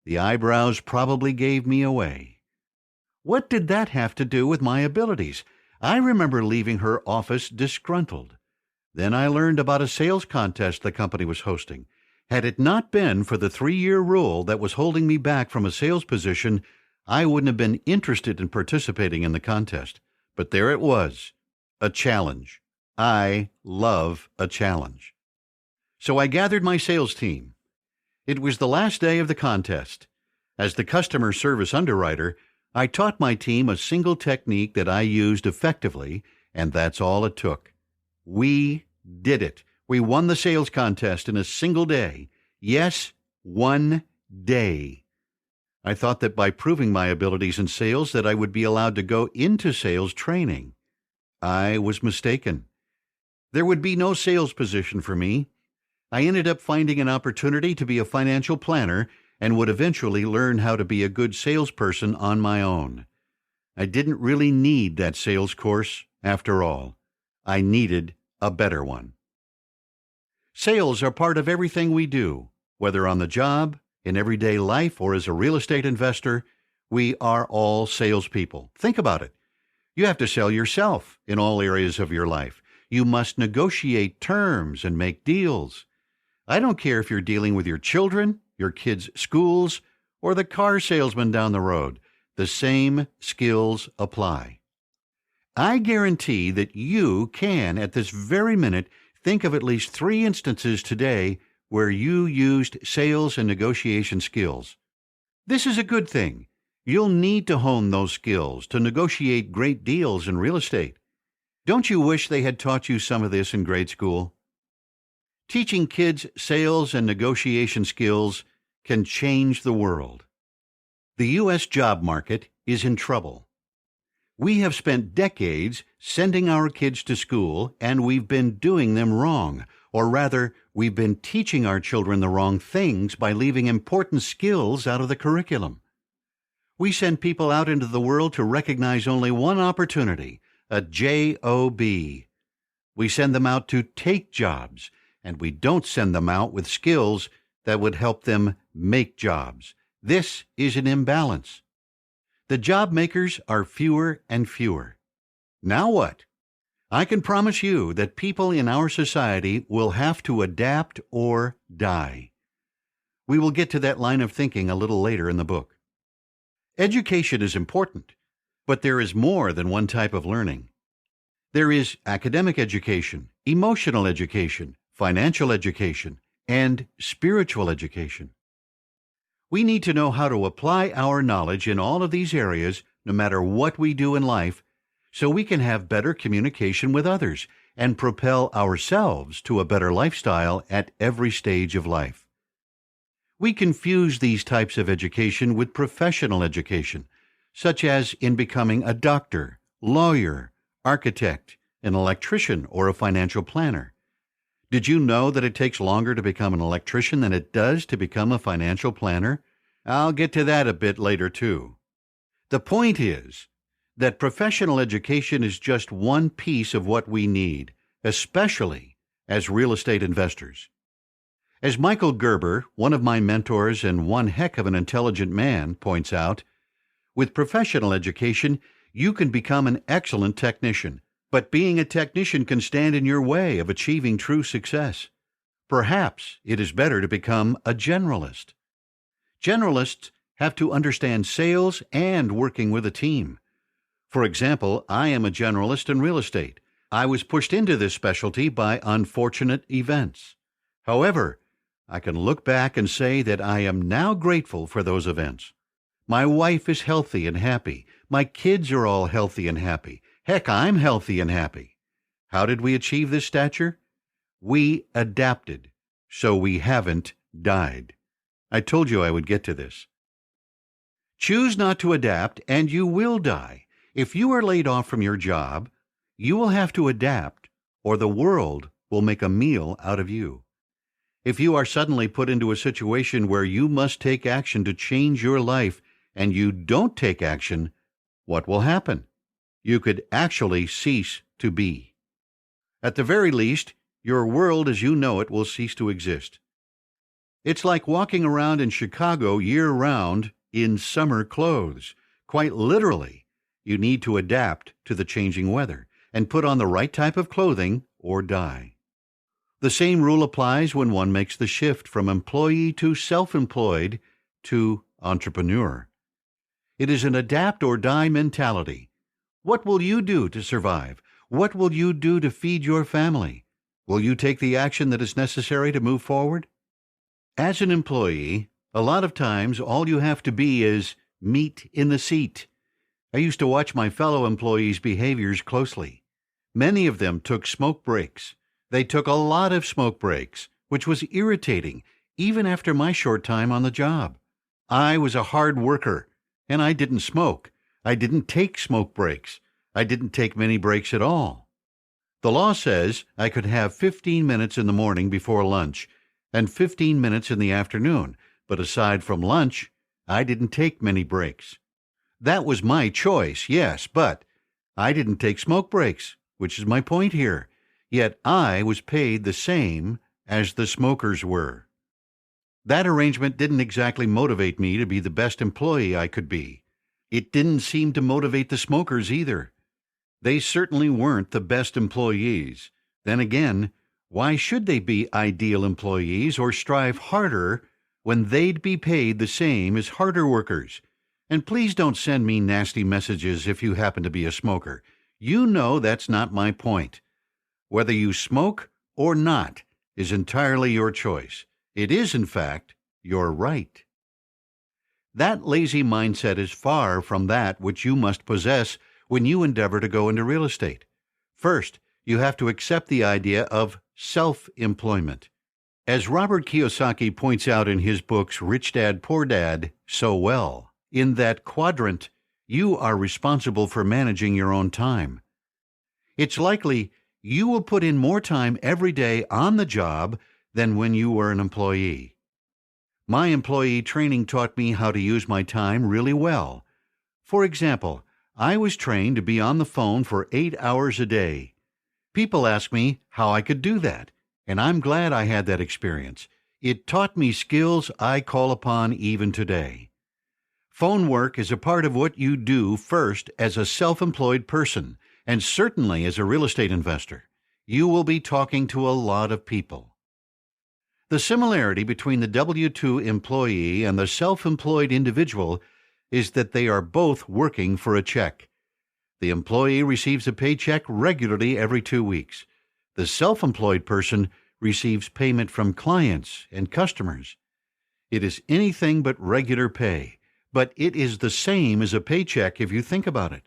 The eyebrows probably gave me away. What did that have to do with my abilities? I remember leaving her office disgruntled. Then I learned about a sales contest the company was hosting. Had it not been for the 3-year rule that was holding me back from a sales position, I wouldn't have been interested in participating in the contest. But there it was, a challenge. I love a challenge. So I gathered my sales team. It was the last day of the contest. As the customer service underwriter, I taught my team a single technique that I used effectively, and that's all it took. We did it. We won the sales contest in a single day. Yes, 1 day. I thought that by proving my abilities in sales that I would be allowed to go into sales training. I was mistaken. There would be no sales position for me. I ended up finding an opportunity to be a financial planner and would eventually learn how to be a good salesperson on my own. I didn't really need that sales course after all. I needed a better one. Sales are part of everything we do, whether on the job, in everyday life, or as a real estate investor. We are all salespeople. Think about it. You have to sell yourself in all areas of your life. You must negotiate terms and make deals. I don't care if you're dealing with your children, your kids' schools, or the car salesman down the road. The same skills apply. I guarantee that you can, at this very minute, think of at least 3 instances today where you used sales and negotiation skills. This is a good thing. You'll need to hone those skills to negotiate great deals in real estate. Don't you wish they had taught you some of this in grade school? Teaching kids sales and negotiation skills can change the world. The U.S. job market is in trouble. We have spent decades sending our kids to school, and we've been doing them wrong. Or rather, we've been teaching our children the wrong things by leaving important skills out of the curriculum. We send people out into the world to recognize only one opportunity, a job. We send them out to take jobs, and we don't send them out with skills that would help them make jobs. This is an imbalance. The job makers are fewer and fewer. Now what? I can promise you that people in our society will have to adapt or die. We will get to that line of thinking a little later in the book. Education is important, but there is more than one type of learning. There is academic education, emotional education, financial education, and spiritual education. We need to know how to apply our knowledge in all of these areas, no matter what we do in life, so we can have better communication with others and propel ourselves to a better lifestyle at every stage of life. We confuse these types of education with professional education, such as in becoming a doctor, lawyer, architect, an electrician, or a financial planner. Did you know that it takes longer to become an electrician than it does to become a financial planner? I'll get to that a bit later, too. The point is that professional education is just one piece of what we need, especially as real estate investors. As Michael Gerber, one of my mentors and one heck of an intelligent man, points out, with professional education, you can become an excellent technician, but being a technician can stand in your way of achieving true success. Perhaps it is better to become a generalist. Generalists have to understand sales and working with a team. For example, I am a generalist in real estate. I was pushed into this specialty by unfortunate events. However, I can look back and say that I am now grateful for those events. My wife is healthy and happy. My kids are all healthy and happy. Heck, I'm healthy and happy. How did we achieve this stature? We adapted, so we haven't died. I told you I would get to this. Choose not to adapt, and you will die. If you are laid off from your job, you will have to adapt, or the world will make a meal out of you. If you are suddenly put into a situation where you must take action to change your life, and you don't take action, what will happen? You could actually cease to be. At the very least, your world as you know it will cease to exist. It's like walking around in Chicago year-round in summer clothes. Quite literally, you need to adapt to the changing weather and put on the right type of clothing or die. The same rule applies when one makes the shift from employee to self-employed to entrepreneur. It is an adapt or die mentality. What will you do to survive? What will you do to feed your family? Will you take the action that is necessary to move forward? As an employee, a lot of times all you have to be is meat in the seat. I used to watch my fellow employees' behaviors closely. Many of them took smoke breaks. They took a lot of smoke breaks, which was irritating, even after my short time on the job. I was a hard worker, and I didn't smoke. I didn't take smoke breaks. I didn't take many breaks at all. The law says I could have 15 minutes in the morning before lunch and 15 minutes in the afternoon, but aside from lunch, I didn't take many breaks. That was my choice, yes, but I didn't take smoke breaks, which is my point here. Yet I was paid the same as the smokers were. That arrangement didn't exactly motivate me to be the best employee I could be. It didn't seem to motivate the smokers either. They certainly weren't the best employees. Then again, why should they be ideal employees or strive harder when they'd be paid the same as harder workers? And please don't send me nasty messages if you happen to be a smoker. You know that's not my point. Whether you smoke or not is entirely your choice. It is, in fact, your right. That lazy mindset is far from that which you must possess when you endeavor to go into real estate. First, you have to accept the idea of self-employment. As Robert Kiyosaki points out in his books Rich Dad, Poor Dad so well, In that quadrant, you are responsible for managing your own time. It's likely you will put in more time every day on the job than when you were an employee. My employee training taught me how to use my time really well. For example, I was trained to be on the phone for 8 hours a day. People ask me how I could do that, and I'm glad I had that experience. It taught me skills I call upon even today. Phone work is a part of what you do first as a self-employed person, and certainly as a real estate investor. You will be talking to a lot of people. The similarity between the W-2 employee and the self-employed individual is that they are both working for a check. The employee receives a paycheck regularly every 2 weeks. The self-employed person receives payment from clients and customers. It is anything but regular pay, but it is the same as a paycheck if you think about it.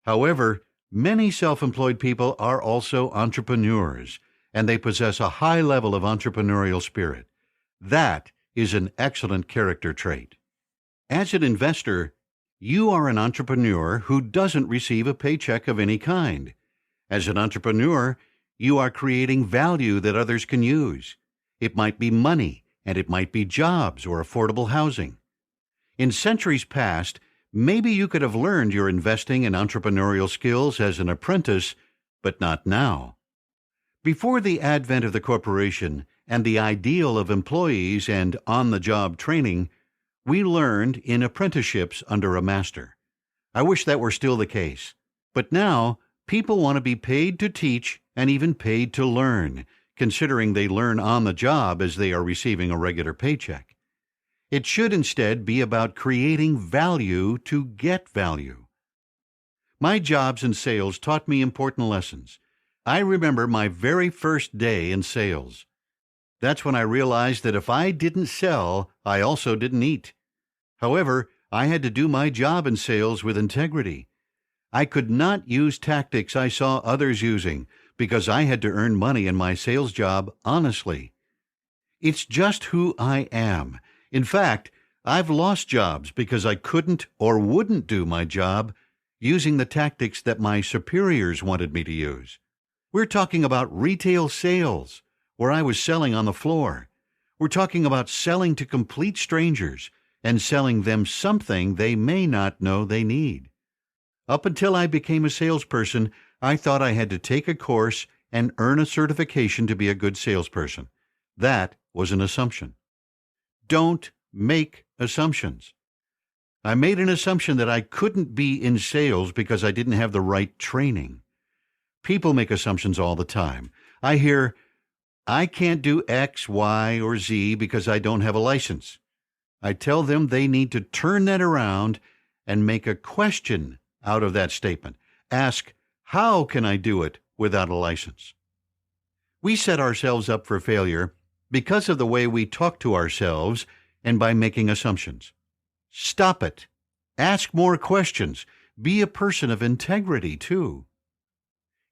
However, many self-employed people are also entrepreneurs, and they possess a high level of entrepreneurial spirit. That is an excellent character trait. As an investor, you are an entrepreneur who doesn't receive a paycheck of any kind. As an entrepreneur, you are creating value that others can use. It might be money, and it might be jobs or affordable housing. In centuries past, maybe you could have learned your investing and entrepreneurial skills as an apprentice, but not now. Before the advent of the corporation and the ideal of employees and on-the-job training, we learned in apprenticeships under a master. I wish that were still the case. But now, people want to be paid to teach and even paid to learn, considering they learn on the job as they are receiving a regular paycheck. It should instead be about creating value to get value. My jobs in sales taught me important lessons. I remember my very first day in sales. That's when I realized that if I didn't sell, I also didn't eat. However, I had to do my job in sales with integrity. I could not use tactics I saw others using because I had to earn money in my sales job honestly. It's just who I am. In fact, I've lost jobs because I couldn't or wouldn't do my job using the tactics that my superiors wanted me to use. We're talking about retail sales, where I was selling on the floor. We're talking about selling to complete strangers and selling them something they may not know they need. Up until I became a salesperson, I thought I had to take a course and earn a certification to be a good salesperson. That was an assumption. Don't make assumptions. I made an assumption that I couldn't be in sales because I didn't have the right training. People make assumptions all the time. I hear, I can't do X, Y, or Z because I don't have a license. I tell them they need to turn that around and make a question out of that statement. Ask, how can I do it without a license? We set ourselves up for failure because of the way we talk to ourselves and by making assumptions. Stop it. Ask more questions. Be a person of integrity, too.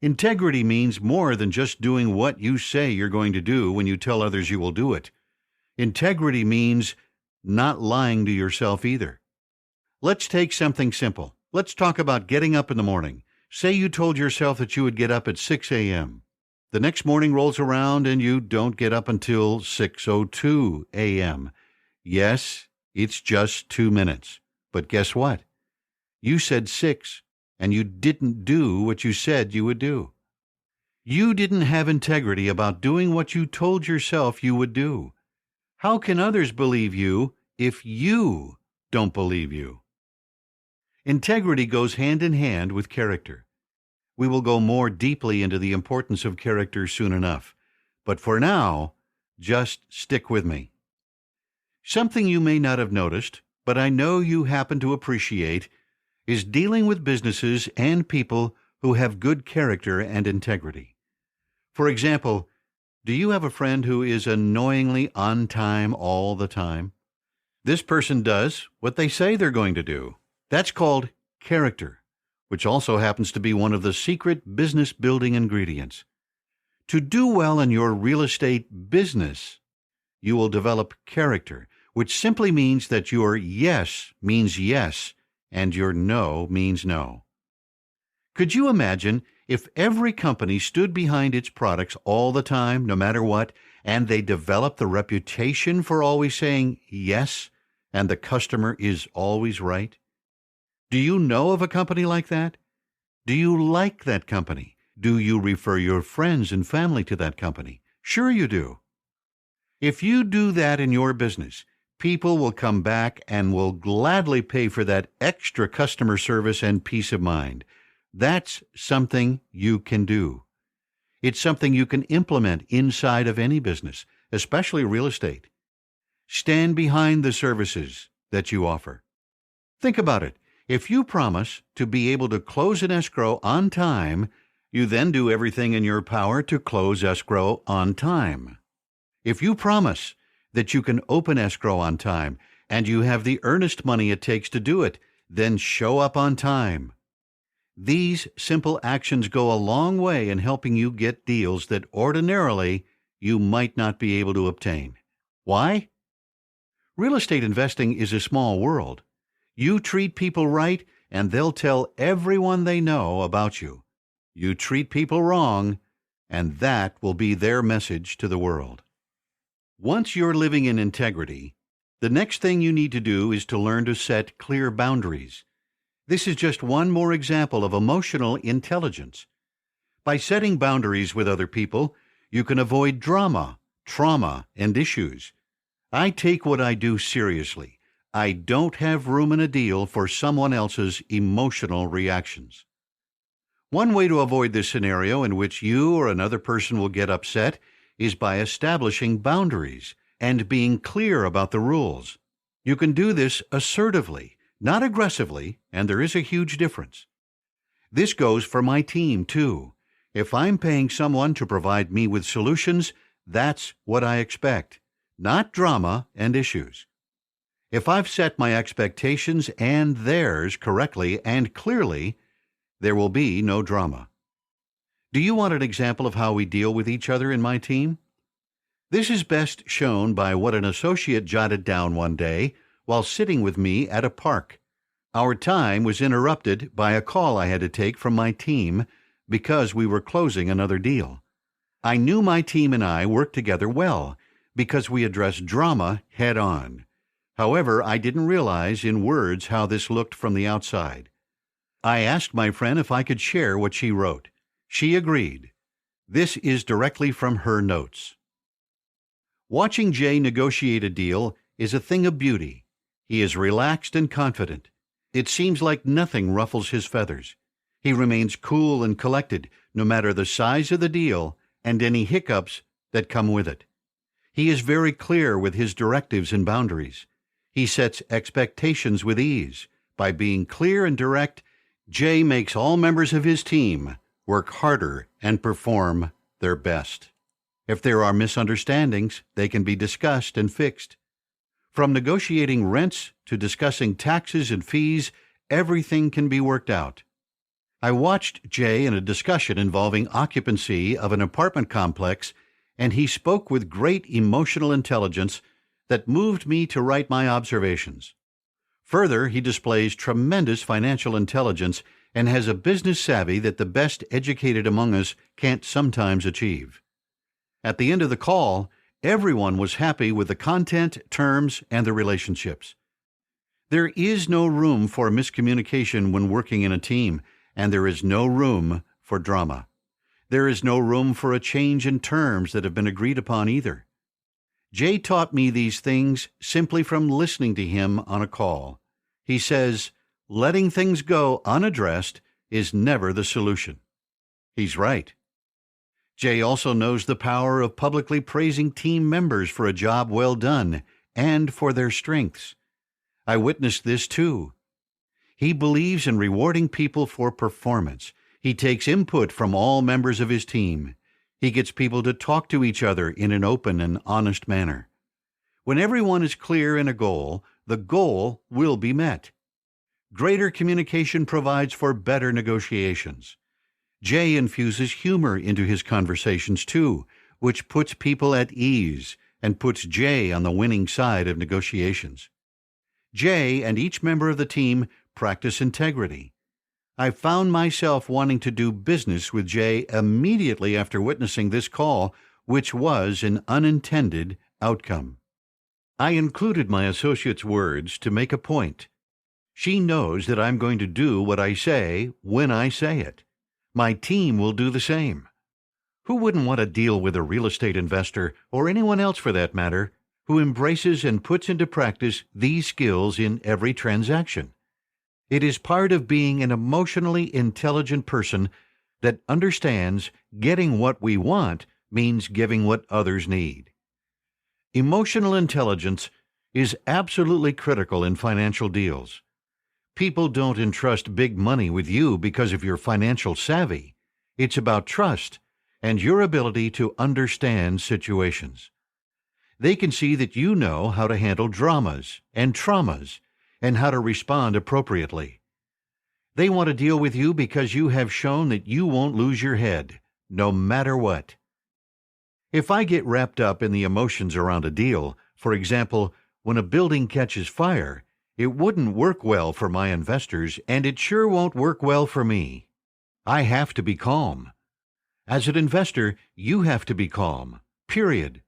Integrity means more than just doing what you say you're going to do when you tell others you will do it. Integrity means not lying to yourself either. Let's take something simple. Let's talk about getting up in the morning. Say you told yourself that you would get up at 6 a.m. The next morning rolls around and you don't get up until 6:02 a.m. Yes, it's just 2 minutes. But guess what? You said 6, and you didn't do what you said you would do. You didn't have integrity about doing what you told yourself you would do. How can others believe you if you don't believe you? Integrity goes hand in hand with character. We will go more deeply into the importance of character soon enough. But for now, just stick with me. Something you may not have noticed, but I know you happen to appreciate, is dealing with businesses and people who have good character and integrity. For example, do you have a friend who is annoyingly on time all the time? This person does what they say they're going to do. That's called character, which also happens to be one of the secret business building ingredients. To do well in your real estate business, you will develop character, which simply means that your yes means yes and your no means no. Could you imagine if every company stood behind its products all the time, no matter what, and they developed the reputation for always saying yes, and the customer is always right? Do you know of a company like that? Do you like that company? Do you refer your friends and family to that company? Sure you do. If you do that in your business, people will come back and will gladly pay for that extra customer service and peace of mind. That's something you can do. It's something you can implement inside of any business, especially real estate. Stand behind the services that you offer. Think about it. If you promise to be able to close an escrow on time, you then do everything in your power to close escrow on time. If you promise that you can open escrow on time and you have the earnest money it takes to do it, then show up on time. These simple actions go a long way in helping you get deals that ordinarily you might not be able to obtain. Why? Real estate investing is a small world. You treat people right, and they'll tell everyone they know about you. You treat people wrong, and that will be their message to the world. Once you're living in integrity, the next thing you need to do is to learn to set clear boundaries. This is just one more example of emotional intelligence. By setting boundaries with other people, you can avoid drama, trauma, and issues. I take what I do seriously. I don't have room in a deal for someone else's emotional reactions. One way to avoid this scenario in which you or another person will get upset is by establishing boundaries and being clear about the rules. You can do this assertively, not aggressively, and there is a huge difference. This goes for my team, too. If I'm paying someone to provide me with solutions, that's what I expect, not drama and issues. If I've set my expectations and theirs correctly and clearly, there will be no drama. Do you want an example of how we deal with each other in my team? This is best shown by what an associate jotted down one day while sitting with me at a park. Our time was interrupted by a call I had to take from my team because we were closing another deal. I knew my team and I worked together well because we addressed drama head on. However, I didn't realize in words how this looked from the outside. I asked my friend if I could share what she wrote. She agreed. This is directly from her notes. Watching Jay negotiate a deal is a thing of beauty. He is relaxed and confident. It seems like nothing ruffles his feathers. He remains cool and collected, no matter the size of the deal and any hiccups that come with it. He is very clear with his directives and boundaries. He sets expectations with ease. By being clear and direct, Jay makes all members of his team work harder and perform their best. If there are misunderstandings, they can be discussed and fixed. From negotiating rents to discussing taxes and fees, everything can be worked out. I watched Jay in a discussion involving occupancy of an apartment complex, and he spoke with great emotional intelligence that moved me to write my observations. Further, he displays tremendous financial intelligence and has a business savvy that the best educated among us can't sometimes achieve. At the end of the call, everyone was happy with the content, terms, and the relationships. There is no room for miscommunication when working in a team, and there is no room for drama. There is no room for a change in terms that have been agreed upon either. Jay taught me these things simply from listening to him on a call. He says, letting things go unaddressed is never the solution. He's right. Jay also knows the power of publicly praising team members for a job well done and for their strengths. I witnessed this too. He believes in rewarding people for performance. He takes input from all members of his team. He gets people to talk to each other in an open and honest manner. When everyone is clear in a goal, the goal will be met. Greater communication provides for better negotiations. Jay infuses humor into his conversations too, which puts people at ease, and puts Jay on the winning side of negotiations. Jay and each member of the team practice integrity. I found myself wanting to do business with Jay immediately after witnessing this call, which was an unintended outcome. I included my associate's words to make a point. She knows that I'm going to do what I say when I say it. My team will do the same. Who wouldn't want to deal with a real estate investor, or anyone else for that matter, who embraces and puts into practice these skills in every transaction? It is part of being an emotionally intelligent person that understands getting what we want means giving what others need. Emotional intelligence is absolutely critical in financial deals. People don't entrust big money with you because of your financial savvy. It's about trust and your ability to understand situations. They can see that you know how to handle dramas and traumas and how to respond appropriately. They want to deal with you because you have shown that you won't lose your head, no matter what. If I get wrapped up in the emotions around a deal, for example, when a building catches fire, it wouldn't work well for my investors, and it sure won't work well for me. I have to be calm. As an investor, you have to be calm, period.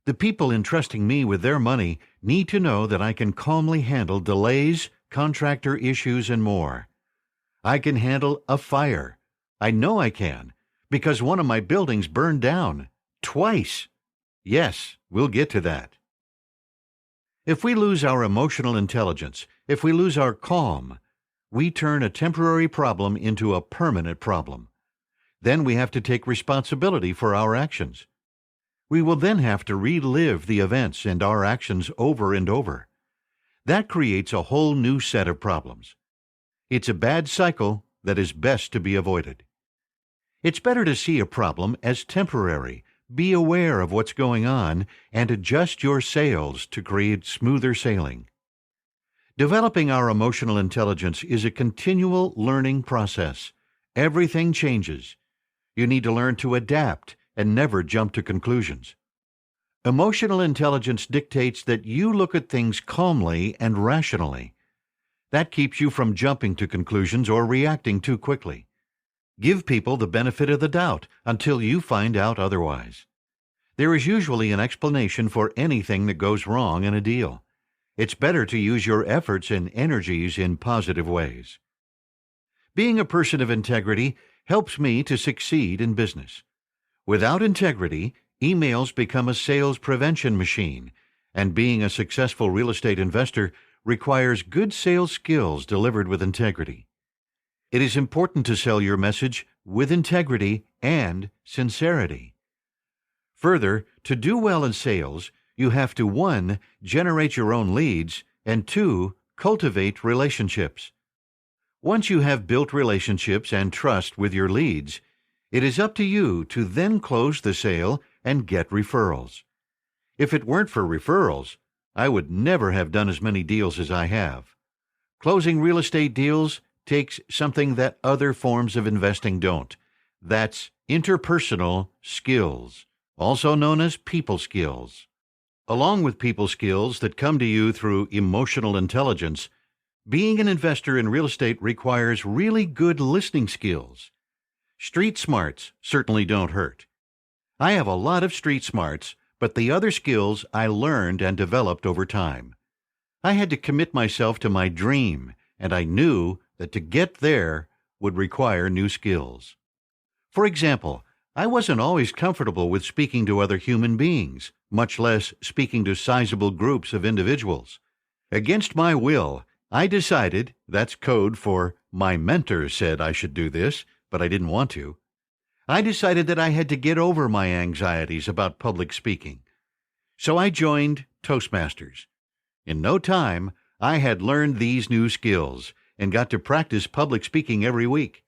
The people entrusting me with their money need to know that I can calmly handle delays, contractor issues, and more. I can handle a fire. I know I can, because one of my buildings burned down twice. Yes, we'll get to that. If we lose our emotional intelligence, if we lose our calm, we turn a temporary problem into a permanent problem. Then we have to take responsibility for our actions. We will then have to relive the events and our actions over and over. That creates a whole new set of problems. It's a bad cycle that is best to be avoided. It's better to see a problem as temporary, be aware of what's going on, and adjust your sails to create smoother sailing. Developing our emotional intelligence is a continual learning process. Everything changes. You need to learn to adapt and never jump to conclusions. Emotional intelligence dictates that you look at things calmly and rationally. That keeps you from jumping to conclusions or reacting too quickly. Give people the benefit of the doubt until you find out otherwise. There is usually an explanation for anything that goes wrong in a deal. It's better to use your efforts and energies in positive ways. Being a person of integrity helps me to succeed in business. Without integrity, emails become a sales prevention machine, and being a successful real estate investor requires good sales skills delivered with integrity. It is important to sell your message with integrity and sincerity. Further, to do well in sales, you have to 1. Generate your own leads, and 2. Cultivate relationships. Once you have built relationships and trust with your leads, it is up to you to then close the sale and get referrals. If it weren't for referrals, I would never have done as many deals as I have. Closing real estate deals takes something that other forms of investing don't. That's interpersonal skills, also known as people skills. Along with people skills that come to you through emotional intelligence, being an investor in real estate requires really good listening skills. Street smarts certainly don't hurt. I have a lot of street smarts, but the other skills I learned and developed over time. I had to commit myself to my dream, and I knew that to get there would require new skills. For example, I wasn't always comfortable with speaking to other human beings, much less speaking to sizable groups of individuals. Against my will, I decided, that's code for my mentor said I should do this, but I didn't want to. I decided that I had to get over my anxieties about public speaking. So I joined Toastmasters. In no time, I had learned these new skills and got to practice public speaking every week.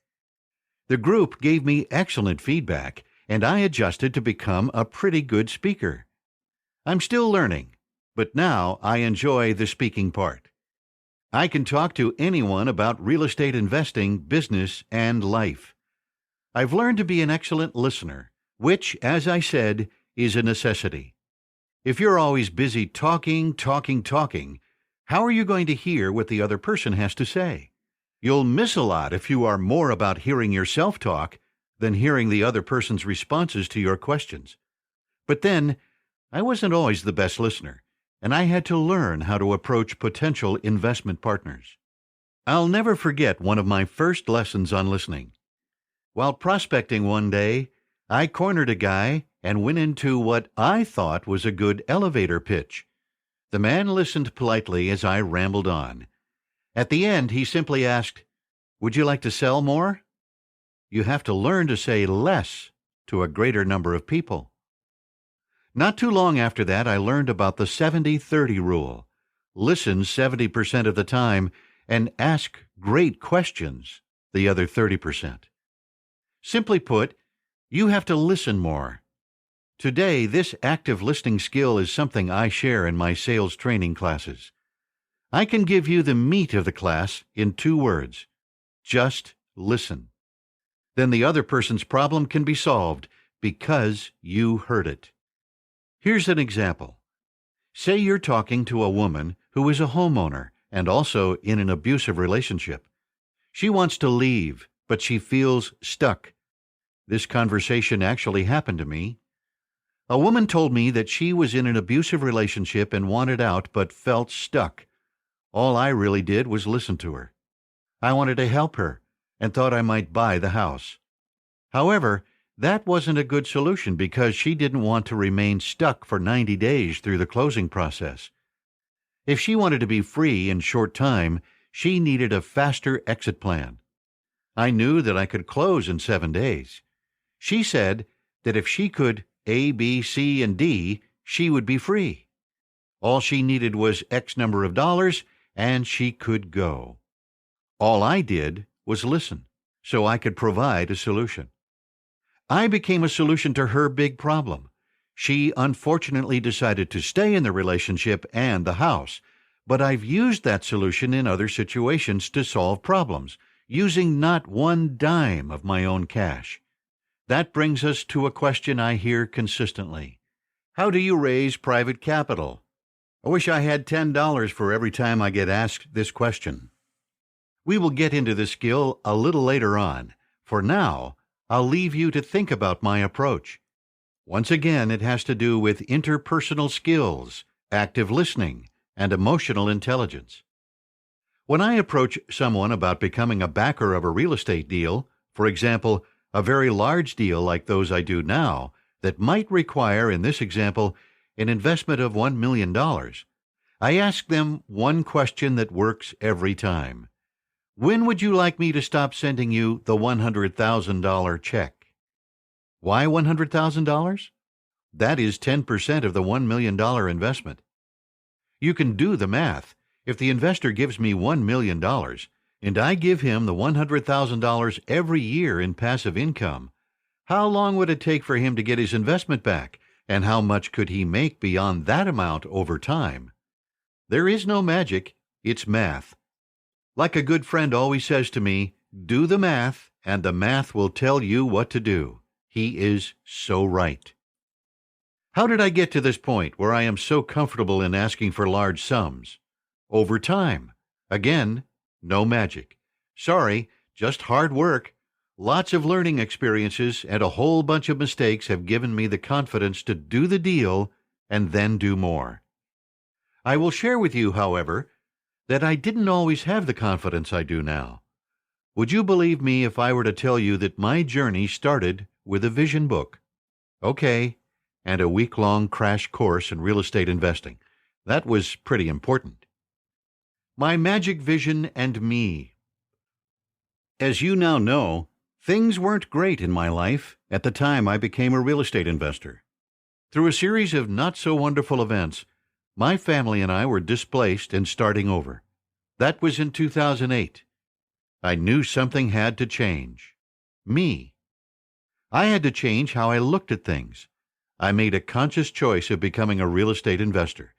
The group gave me excellent feedback, and I adjusted to become a pretty good speaker. I'm still learning, but now I enjoy the speaking part. I can talk to anyone about real estate investing, business, and life. I've learned to be an excellent listener, which, as I said, is a necessity. If you're always busy talking, how are you going to hear what the other person has to say? You'll miss a lot if you are more about hearing yourself talk than hearing the other person's responses to your questions. But then, I wasn't always the best listener, and I had to learn how to approach potential investment partners. I'll never forget one of my first lessons on listening. While prospecting one day, I cornered a guy and went into what I thought was a good elevator pitch. The man listened politely as I rambled on. At the end, he simply asked, "Would you like to sell more?" You have to learn to say less to a greater number of people. Not too long after that, I learned about the 70-30 rule. Listen 70% of the time and ask great questions the other 30%. Simply put, you have to listen more. Today, this active listening skill is something I share in my sales training classes. I can give you the meat of the class in 2 words. Just listen. Then the other person's problem can be solved because you heard it. Here's an example. Say you're talking to a woman who is a homeowner and also in an abusive relationship. She wants to leave, but she feels stuck. This conversation actually happened to me. A woman told me that she was in an abusive relationship and wanted out but felt stuck. All I really did was listen to her. I wanted to help her and thought I might buy the house. However, that wasn't a good solution because she didn't want to remain stuck for 90 days through the closing process. If she wanted to be free in short time, she needed a faster exit plan. I knew that I could close in 7 days. She said that if she could A, B, C, and D, she would be free. All she needed was X number of dollars, and she could go. All I did was listen, so I could provide a solution. I became a solution to her big problem. She unfortunately decided to stay in the relationship and the house, but I've used that solution in other situations to solve problems, using not one dime of my own cash. That brings us to a question I hear consistently. How do you raise private capital? I wish I had $10 for every time I get asked this question. We will get into this skill a little later on. For now, I'll leave you to think about my approach. Once again, it has to do with interpersonal skills, active listening, and emotional intelligence. When I approach someone about becoming a backer of a real estate deal, for example, a very large deal like those I do now, that might require, in this example, an investment of $1 million, I ask them one question that works every time. When would you like me to stop sending you the $100,000 check? Why $100,000? That is 10% of the $1 million investment. You can do the math. If the investor gives me $1 million and I give him the $100,000 every year in passive income, how long would it take for him to get his investment back? And how much could he make beyond that amount over time? There is no magic, it's math. Like a good friend always says to me, do the math, and the math will tell you what to do. He is so right. How did I get to this point where I am so comfortable in asking for large sums? Over time. Again, no magic. Sorry, just hard work. Lots of learning experiences and a whole bunch of mistakes have given me the confidence to do the deal and then do more. I will share with you, however, that I didn't always have the confidence I do now. Would you believe me if I were to tell you that my journey started with a vision book? Okay, and a week-long crash course in real estate investing. That was pretty important. My magic vision and me. As you now know, things weren't great in my life at the time I became a real estate investor. Through a series of not-so-wonderful events, my family and I were displaced and starting over. That was in 2008. I knew something had to change. Me. I had to change how I looked at things. I made a conscious choice of becoming a real estate investor.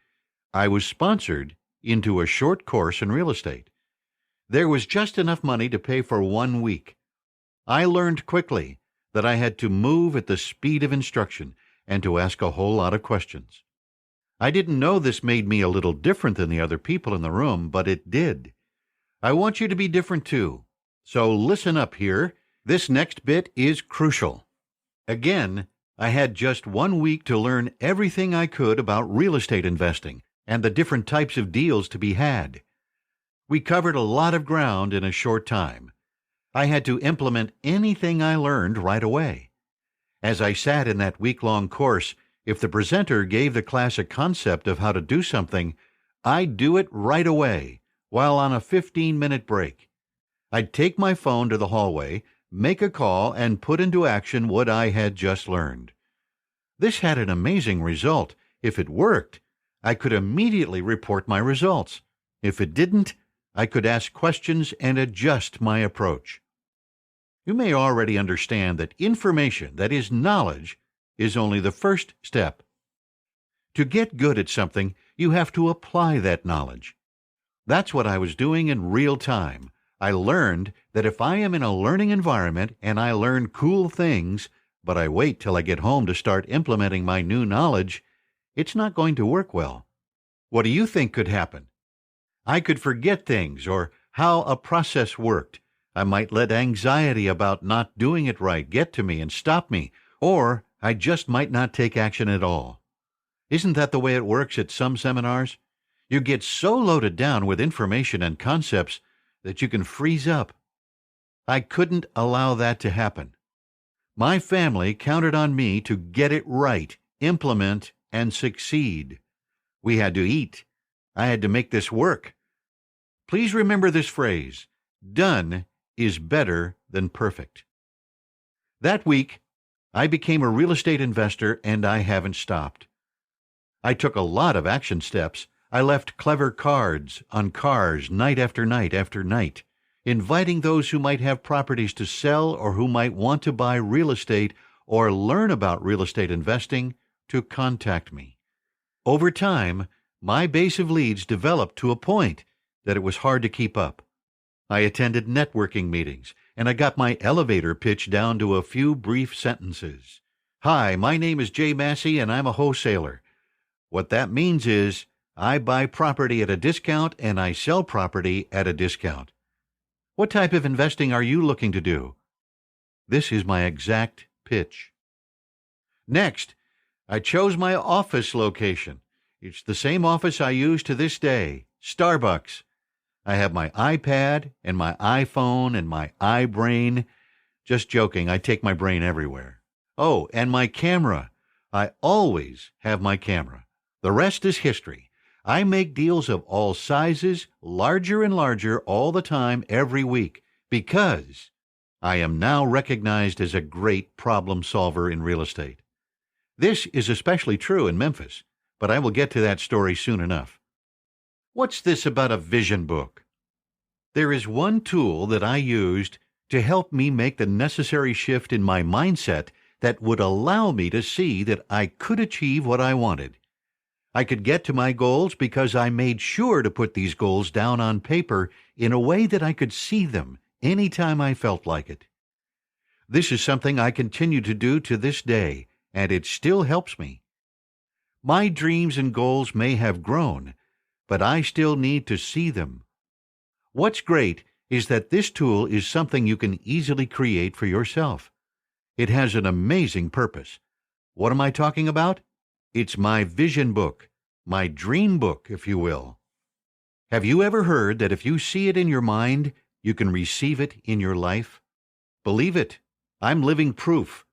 I was sponsored into a short course in real estate. There was just enough money to pay for 1 week. I learned quickly that I had to move at the speed of instruction and to ask a whole lot of questions. I didn't know this made me a little different than the other people in the room, but it did. I want you to be different too. So listen up here. This next bit is crucial. Again, I had just 1 week to learn everything I could about real estate investing and the different types of deals to be had. We covered a lot of ground in a short time. I had to implement anything I learned right away. As I sat in that week-long course, if the presenter gave the class a concept of how to do something, I'd do it right away, while on a 15-minute break. I'd take my phone to the hallway, make a call, and put into action what I had just learned. This had an amazing result. If it worked, I could immediately report my results. If it didn't, I could ask questions and adjust my approach. You may already understand that information, that is knowledge, is only the first step. To get good at something, you have to apply that knowledge. That's what I was doing in real time. I learned that if I am in a learning environment and I learn cool things, but I wait till I get home to start implementing my new knowledge, it's not going to work well. What do you think could happen? I could forget things or how a process worked. I might let anxiety about not doing it right get to me and stop me, or I just might not take action at all. Isn't that the way it works at some seminars? You get so loaded down with information and concepts that you can freeze up. I couldn't allow that to happen. My family counted on me to get it right, implement, and succeed. We had to eat. I had to make this work. Please remember this phrase: done is better than perfect. That week, I became a real estate investor, and I haven't stopped. I took a lot of action steps. I left clever cards on cars night after night after night, inviting those who might have properties to sell or who might want to buy real estate or learn about real estate investing to contact me. Over time, my base of leads developed to a point that it was hard to keep up. I attended networking meetings, and I got my elevator pitch down to a few brief sentences. Hi, my name is Jay Massey, and I'm a wholesaler. What that means is I buy property at a discount and I sell property at a discount. What type of investing are you looking to do? This is my exact pitch. Next, I chose my office location. It's the same office I use to this day, Starbucks. I have my iPad and my iPhone and my iBrain. Just joking, I take my brain everywhere. Oh, and my camera. I always have my camera. The rest is history. I make deals of all sizes, larger and larger, all the time, every week, because I am now recognized as a great problem solver in real estate. This is especially true in Memphis, but I will get to that story soon enough. What's this about a vision book? There is one tool that I used to help me make the necessary shift in my mindset that would allow me to see that I could achieve what I wanted. I could get to my goals because I made sure to put these goals down on paper in a way that I could see them anytime I felt like it. This is something I continue to do to this day, and it still helps me. My dreams and goals may have grown, but I still need to see them. What's great is that this tool is something you can easily create for yourself. It has an amazing purpose. What am I talking about? It's my vision book, my dream book, if you will. Have you ever heard that if you see it in your mind, you can receive it in your life? Believe it. I'm living proof.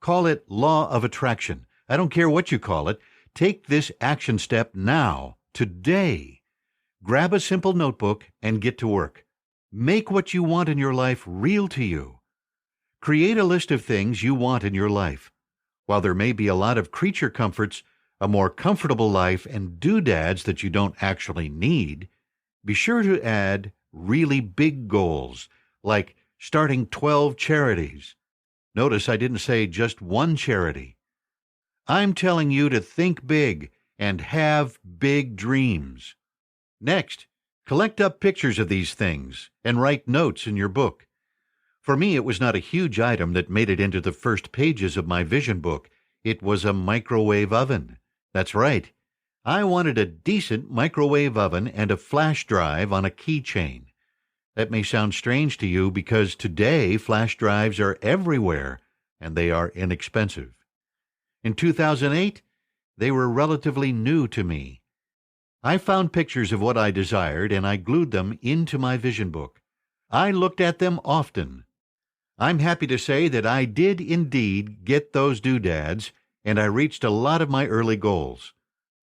Call it law of attraction. I don't care what you call it. Take this action step now, today. Grab a simple notebook and get to work. Make what you want in your life real to you. Create a list of things you want in your life. While there may be a lot of creature comforts, a more comfortable life, and doodads that you don't actually need, be sure to add really big goals, like starting 12 charities. Notice I didn't say just one charity. I'm telling you to think big and have big dreams. Next, collect up pictures of these things and write notes in your book. For me, it was not a huge item that made it into the first pages of my vision book. It was a microwave oven. That's right. I wanted a decent microwave oven and a flash drive on a keychain. That may sound strange to you because today flash drives are everywhere and they are inexpensive. In 2008, they were relatively new to me. I found pictures of what I desired and I glued them into my vision book. I looked at them often. I'm happy to say that I did indeed get those doodads and I reached a lot of my early goals.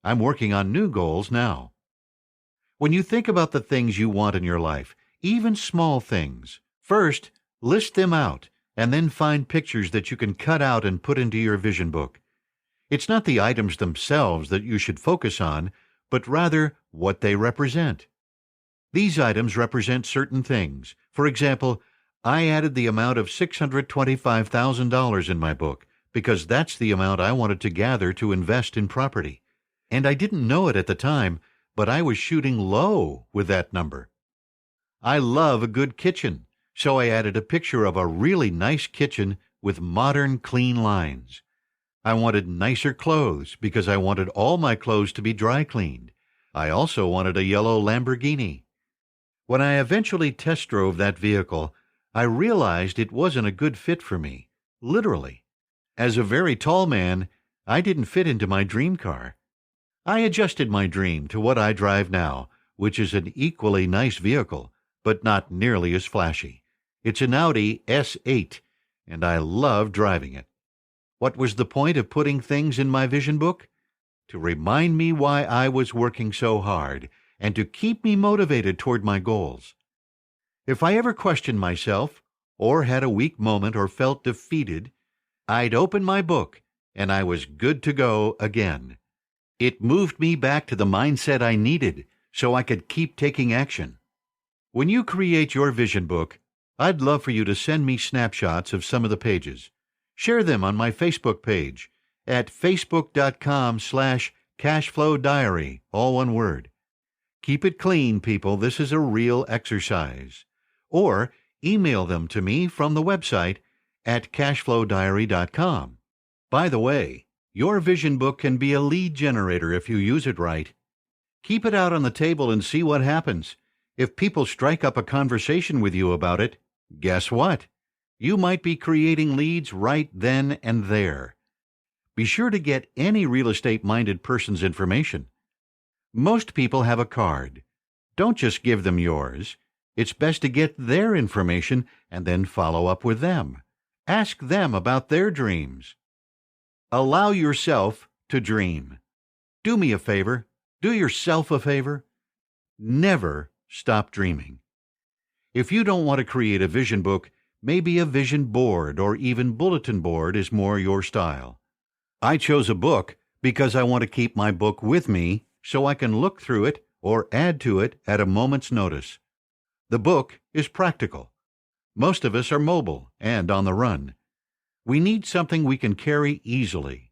I'm working on new goals now. When you think about the things you want in your life, even small things, first list them out and then find pictures that you can cut out and put into your vision book. It's not the items themselves that you should focus on, but rather what they represent. These items represent certain things. For example, I added the amount of $625,000 in my book because that's the amount I wanted to gather to invest in property. And I didn't know it at the time, but I was shooting low with that number. I love a good kitchen, so I added a picture of a really nice kitchen with modern, clean lines. I wanted nicer clothes because I wanted all my clothes to be dry cleaned. I also wanted a yellow Lamborghini. When I eventually test drove that vehicle, I realized it wasn't a good fit for me, literally. As a very tall man, I didn't fit into my dream car. I adjusted my dream to what I drive now, which is an equally nice vehicle, but not nearly as flashy. It's an Audi S8, and I love driving it. What was the point of putting things in my vision book? To remind me why I was working so hard, and to keep me motivated toward my goals. If I ever questioned myself, or had a weak moment or felt defeated, I'd open my book, and I was good to go again. It moved me back to the mindset I needed so I could keep taking action. When you create your vision book, I'd love for you to send me snapshots of some of the pages. Share them on my Facebook page at facebook.com/cashflowdiary, all one word. Keep it clean, people. This is a real exercise. Or email them to me from the website at cashflowdiary.com. By the way, your vision book can be a lead generator if you use it right. Keep it out on the table and see what happens. If people strike up a conversation with you about it, guess what? You might be creating leads right then and there. Be sure to get any real estate-minded person's information. Most people have a card. Don't just give them yours. It's best to get their information and then follow up with them. Ask them about their dreams. Allow yourself to dream. Do me a favor. Do yourself a favor. Never stop dreaming. If you don't want to create a vision book, maybe a vision board or even bulletin board is more your style. I chose a book because I want to keep my book with me so I can look through it or add to it at a moment's notice. The book is practical. Most of us are mobile and on the run. We need something we can carry easily.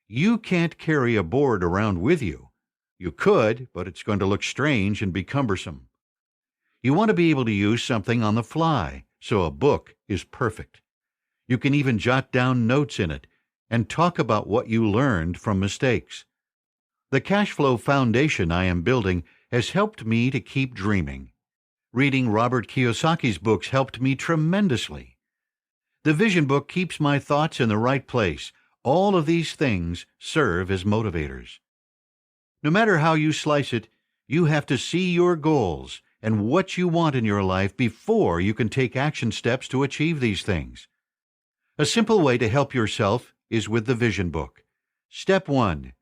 You can't carry a board around with you. You could, but it's going to look strange and be cumbersome. You want to be able to use something on the fly, so a book is perfect. You can even jot down notes in it and talk about what you learned from mistakes. The cash flow foundation I am building has helped me to keep dreaming. Reading Robert Kiyosaki's books helped me tremendously. The vision book keeps my thoughts in the right place. All of these things serve as motivators. No matter how you slice it, you have to see your goals and what you want in your life before you can take action steps to achieve these things. A simple way to help yourself is with the vision book. Step 1.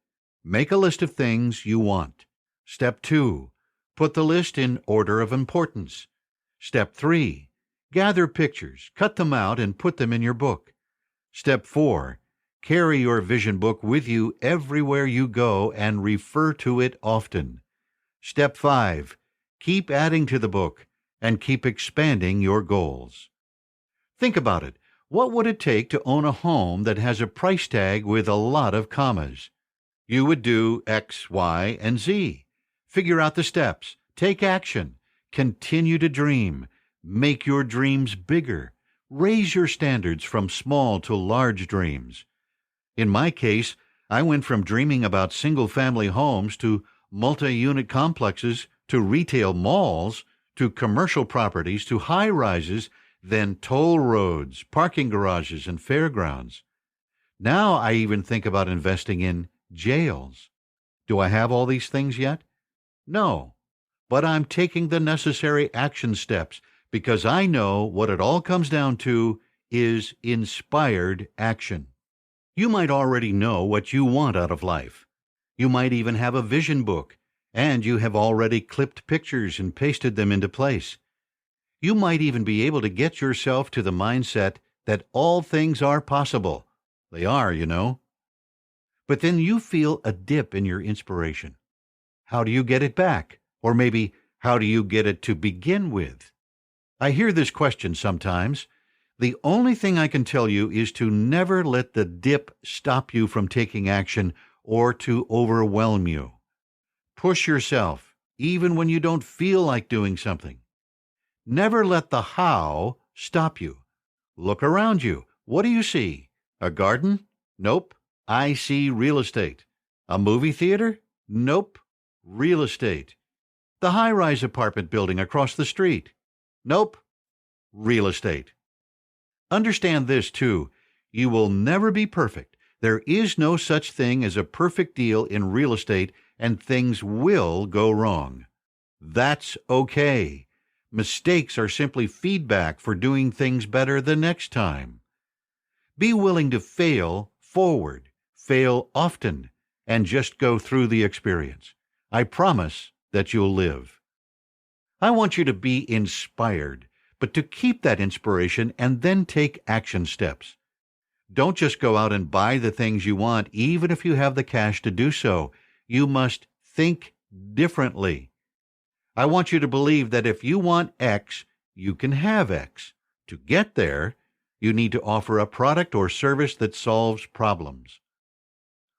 Make a list of things you want. Step 2. Put the list in order of importance. Step 3. Gather pictures, cut them out, and put them in your book. Step 4. Carry your vision book with you everywhere you go and refer to it often. Step 5. Keep adding to the book and keep expanding your goals. Think about it. What would it take to own a home that has a price tag with a lot of commas? You would do X, Y, and Z. Figure out the steps. Take action. Continue to dream. Make your dreams bigger. Raise your standards from small to large dreams. In my case, I went from dreaming about single-family homes to multi-unit complexes to retail malls to commercial properties to high-rises, then toll roads, parking garages, and fairgrounds. Now I even think about investing in jails. Do I have all these things yet? No, but I'm taking the necessary action steps because I know what it all comes down to is inspired action. You might already know what you want out of life. You might even have a vision book, and you have already clipped pictures and pasted them into place. You might even be able to get yourself to the mindset that all things are possible. They are, you know. But then you feel a dip in your inspiration. How do you get it back? Or maybe, how do you get it to begin with? I hear this question sometimes. The only thing I can tell you is to never let the dip stop you from taking action or to overwhelm you. Push yourself, even when you don't feel like doing something. Never let the how stop you. Look around you. What do you see? A garden? Nope. I see real estate. A movie theater? Nope. Real estate. The high-rise apartment building across the street? Nope. Real estate. Understand this, too. You will never be perfect. There is no such thing as a perfect deal in real estate, and things will go wrong. That's okay. Mistakes are simply feedback for doing things better the next time. Be willing to fail forward, fail often, and just go through the experience. I promise that you'll live. I want you to be inspired, but to keep that inspiration and then take action steps. Don't just go out and buy the things you want, even if you have the cash to do so. You must think differently. I want you to believe that if you want X, you can have X. To get there, you need to offer a product or service that solves problems.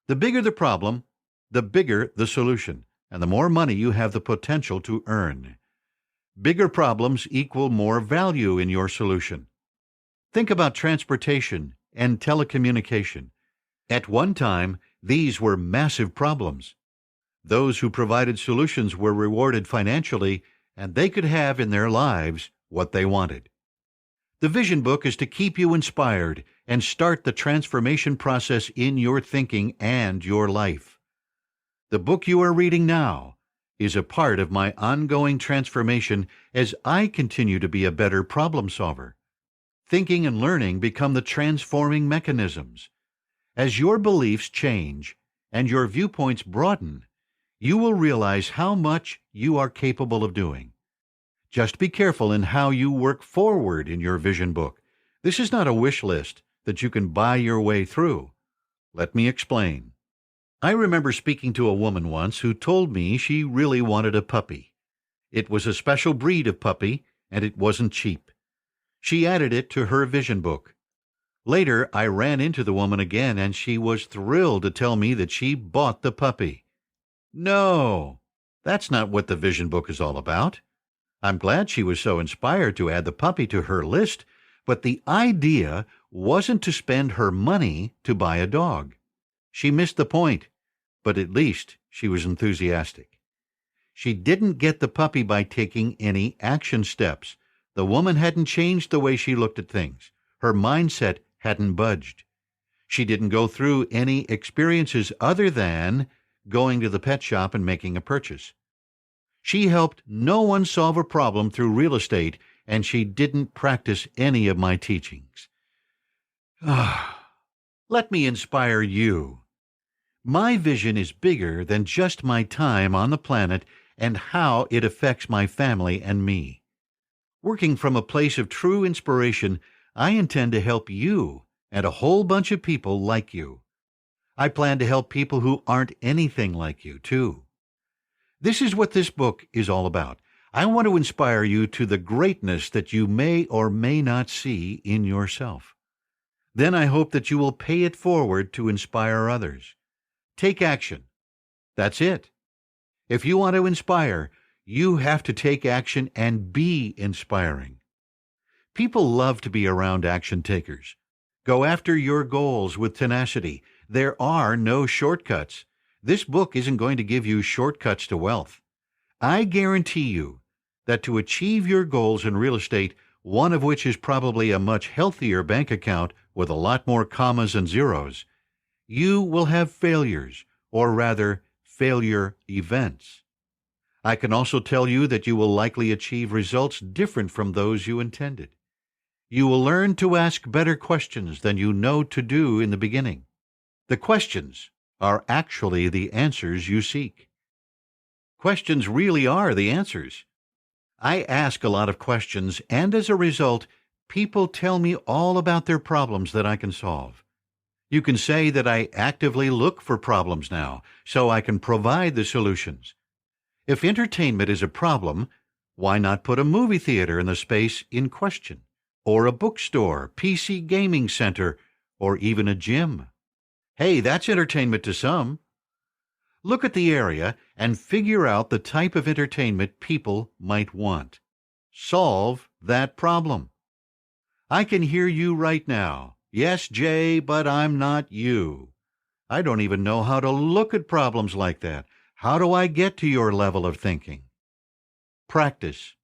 The bigger the problem, the bigger the solution, and the more money you have the potential to earn. Bigger problems equal more value in your solution. Think about transportation and telecommunication. At one time, these were massive problems. Those who provided solutions were rewarded financially, and they could have in their lives what they wanted. The Vision Book is to keep you inspired and start the transformation process in your thinking and your life. The book you are reading now is a part of my ongoing transformation as I continue to be a better problem solver. Thinking and learning become the transforming mechanisms. As your beliefs change and your viewpoints broaden, you will realize how much you are capable of doing. Just be careful in how you work forward in your vision book. This is not a wish list that you can buy your way through. Let me explain. I remember speaking to a woman once who told me she really wanted a puppy. It was a special breed of puppy, and it wasn't cheap. She added it to her vision book. Later, I ran into the woman again, and she was thrilled to tell me that she bought the puppy. No, that's not what the vision book is all about. I'm glad she was so inspired to add the puppy to her list, but the idea wasn't to spend her money to buy a dog. She missed the point, but at least she was enthusiastic. She didn't get the puppy by taking any action steps. The woman hadn't changed the way she looked at things. Her mindset hadn't budged. She didn't go through any experiences other than going to the pet shop and making a purchase. She helped no one solve a problem through real estate, and she didn't practice any of my teachings. Let me inspire you. My vision is bigger than just my time on the planet and how it affects my family and me. Working from a place of true inspiration, I intend to help you and a whole bunch of people like you. I plan to help people who aren't anything like you, too. This is what this book is all about. I want to inspire you to the greatness that you may or may not see in yourself. Then I hope that you will pay it forward to inspire others. Take action. That's it. If you want to inspire, you have to take action and be inspiring. People love to be around action takers. Go after your goals with tenacity. There are no shortcuts. This book isn't going to give you shortcuts to wealth. I guarantee you that to achieve your goals in real estate, one of which is probably a much healthier bank account with a lot more commas and zeros, you will have failures, or rather, failure events. I can also tell you that you will likely achieve results different from those you intended. You will learn to ask better questions than you know to do in the beginning. The questions are actually the answers you seek. Questions really are the answers. I ask a lot of questions, and as a result, people tell me all about their problems that I can solve. You can say that I actively look for problems now, so I can provide the solutions. If entertainment is a problem, why not put a movie theater in the space in question, or a bookstore, PC gaming center, or even a gym? Hey, that's entertainment to some. Look at the area and figure out the type of entertainment people might want. Solve that problem. I can hear you right now. Yes, Jay, but I'm not you. I don't even know how to look at problems like that. How do I get to your level of thinking? Practice.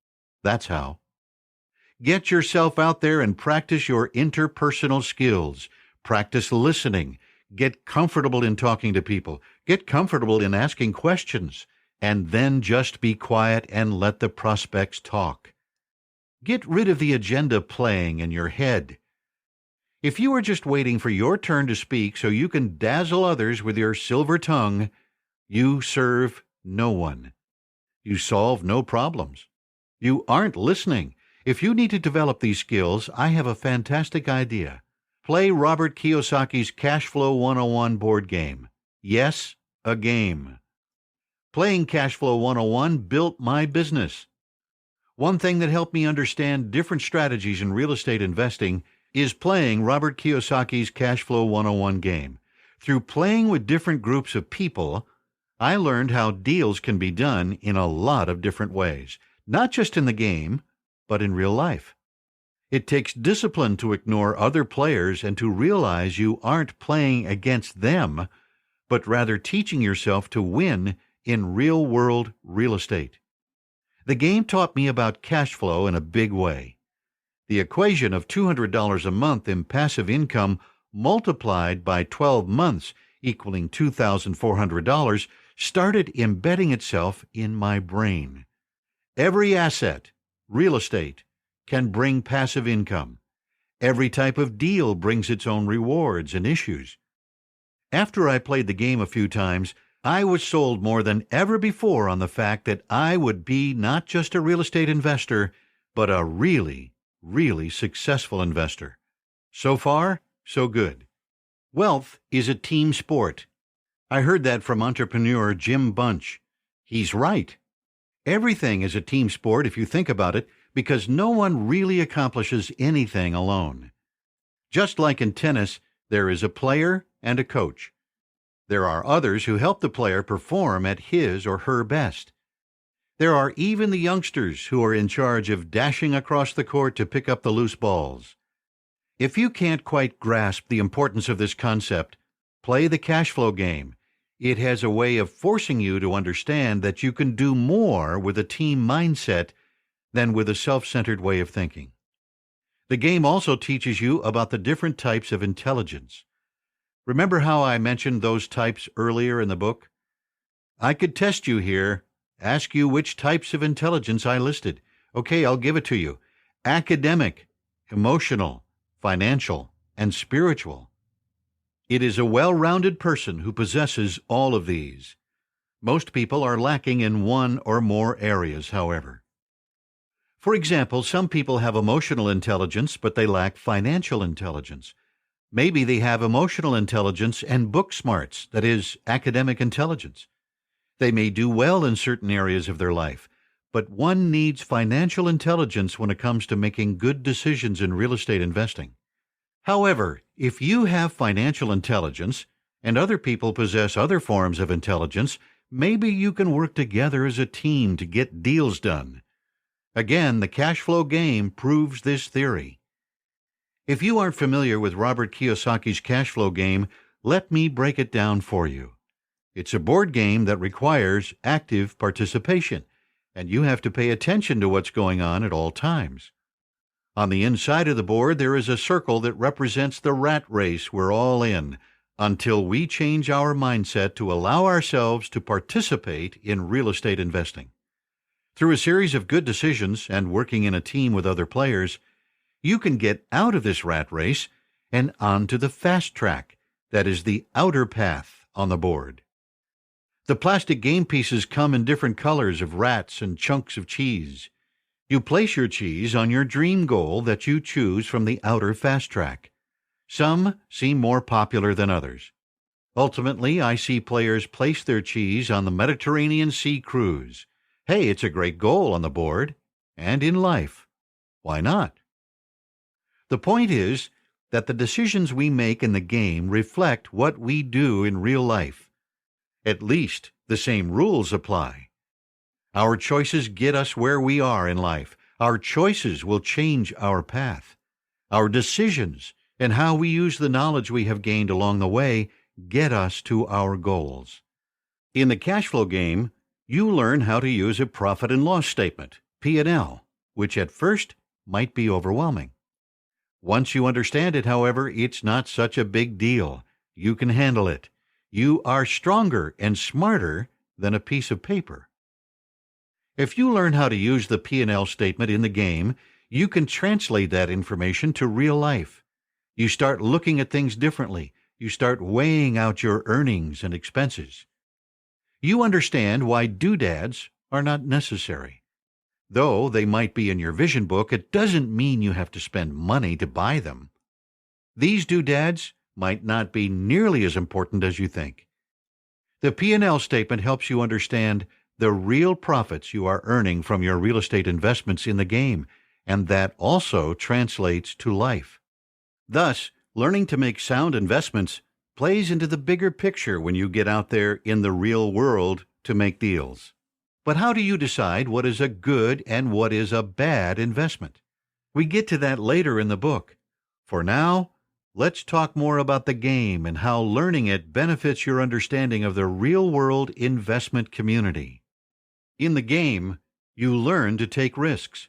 That's how. Get yourself out there and practice your interpersonal skills. Practice listening. Get comfortable in talking to people. Get comfortable in asking questions. And then just be quiet and let the prospects talk. Get rid of the agenda playing in your head. If you are just waiting for your turn to speak so you can dazzle others with your silver tongue, you serve no one. You solve no problems. You aren't listening. If you need to develop these skills, I have a fantastic idea. Play Robert Kiyosaki's Cash Flow 101 board game. Yes, a game. Playing Cash Flow 101 built my business. One thing that helped me understand different strategies in real estate investing is playing Robert Kiyosaki's Cash Flow 101 game. Through playing with different groups of people, I learned how deals can be done in a lot of different ways, not just in the game, but in real life. It takes discipline to ignore other players and to realize you aren't playing against them, but rather teaching yourself to win in real-world real estate. The game taught me about cash flow in a big way. The equation of $200 a month in passive income multiplied by 12 months equaling $2,400 started embedding itself in my brain. Every asset, real estate, can bring passive income. Every type of deal brings its own rewards and issues. After I played the game a few times, I was sold more than ever before on the fact that I would be not just a real estate investor, but a really, really successful investor. So far, so good. Wealth is a team sport. I heard that from entrepreneur Jim Bunch. He's right. Everything is a team sport if you think about it, because no one really accomplishes anything alone. Just like in tennis, there is a player and a coach. There are others who help the player perform at his or her best. There are even the youngsters who are in charge of dashing across the court to pick up the loose balls. If you can't quite grasp the importance of this concept, play the cash flow game. It has a way of forcing you to understand that you can do more with a team mindset than with a self-centered way of thinking. The game also teaches you about the different types of intelligence. Remember how I mentioned those types earlier in the book? I could test you here, ask you which types of intelligence I listed. Okay, I'll give it to you. Academic, emotional, financial, and spiritual. It is a well-rounded person who possesses all of these. Most people are lacking in one or more areas, however. For example, some people have emotional intelligence, but they lack financial intelligence. Maybe they have emotional intelligence and book smarts, that is, academic intelligence. They may do well in certain areas of their life, but one needs financial intelligence when it comes to making good decisions in real estate investing. However, if you have financial intelligence and other people possess other forms of intelligence, maybe you can work together as a team to get deals done. Again, the cash flow game proves this theory. If you aren't familiar with Robert Kiyosaki's cash flow game, Let me break it down for you. It's a board game that requires active participation, and you have to pay attention to what's going on at all times. On the inside of the board, there is a circle that represents the rat race we're all in until we change our mindset to allow ourselves to participate in real estate investing. Through a series of good decisions and working in a team with other players, you can get out of this rat race and onto the fast track, that is the outer path on the board. The plastic game pieces come in different colors of rats and chunks of cheese. You place your cheese on your dream goal that you choose from the outer fast track. Some seem more popular than others. Ultimately, I see players place their cheese on the Mediterranean Sea cruise. Hey, it's a great goal on the board and in life. Why not? The point is that the decisions we make in the game reflect what we do in real life. At least the same rules apply. Our choices get us where we are in life. Our choices will change our path. Our decisions and how we use the knowledge we have gained along the way get us to our goals. In the cash flow game, you learn how to use a profit and loss statement, P&L, which at first might be overwhelming. Once you understand it, however, it's not such a big deal. You can handle it. You are stronger and smarter than a piece of paper. If you learn how to use the P&L statement in the game, you can translate that information to real life. You start looking at things differently. You start weighing out your earnings and expenses. You understand why doodads are not necessary. Though they might be in your vision book, it doesn't mean you have to spend money to buy them. These doodads might not be nearly as important as you think. The P&L statement helps you understand the real profits you are earning from your real estate investments in the game, and that also translates to life. Thus, learning to make sound investments plays into the bigger picture when you get out there in the real world to make deals. But how do you decide what is a good and what is a bad investment? We get to that later in the book. For now, let's talk more about the game and how learning it benefits your understanding of the real-world investment community. In the game, you learn to take risks.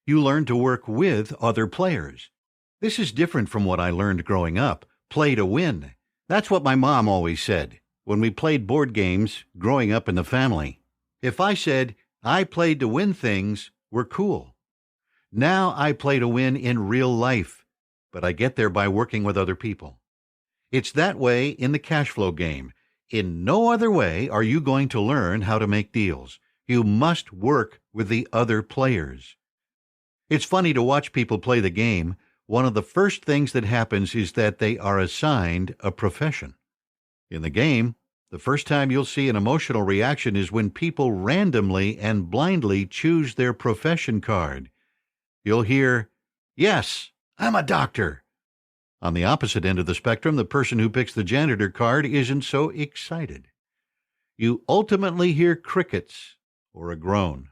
You learn to work with other players. This is different from what I learned growing up. Play to win. That's what my mom always said when we played board games growing up in the family. If I said, I played to win things, we're cool. Now I play to win in real life, but I get there by working with other people. It's that way in the cash flow game. In no other way are you going to learn how to make deals. You must work with the other players. It's funny to watch people play the game. One of the first things that happens is that they are assigned a profession. In the game, the first time you'll see an emotional reaction is when people randomly and blindly choose their profession card. You'll hear, "Yes, I'm a doctor." On the opposite end of the spectrum, the person who picks the janitor card isn't so excited. You ultimately hear crickets or a groan.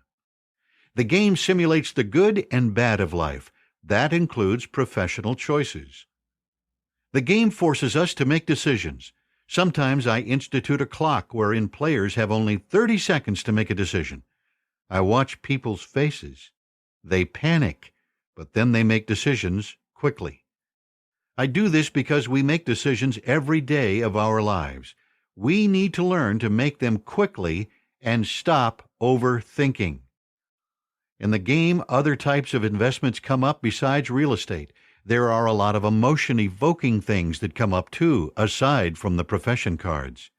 The game simulates the good and bad of life. That includes professional choices. The game forces us to make decisions. Sometimes I institute a clock wherein players have only 30 seconds to make a decision. I watch people's faces. They panic, but then they make decisions quickly. I do this because we make decisions every day of our lives. We need to learn to make them quickly and stop overthinking. In the game, other types of investments come up besides real estate. There are a lot of emotion-evoking things that come up too, aside from the profession cards.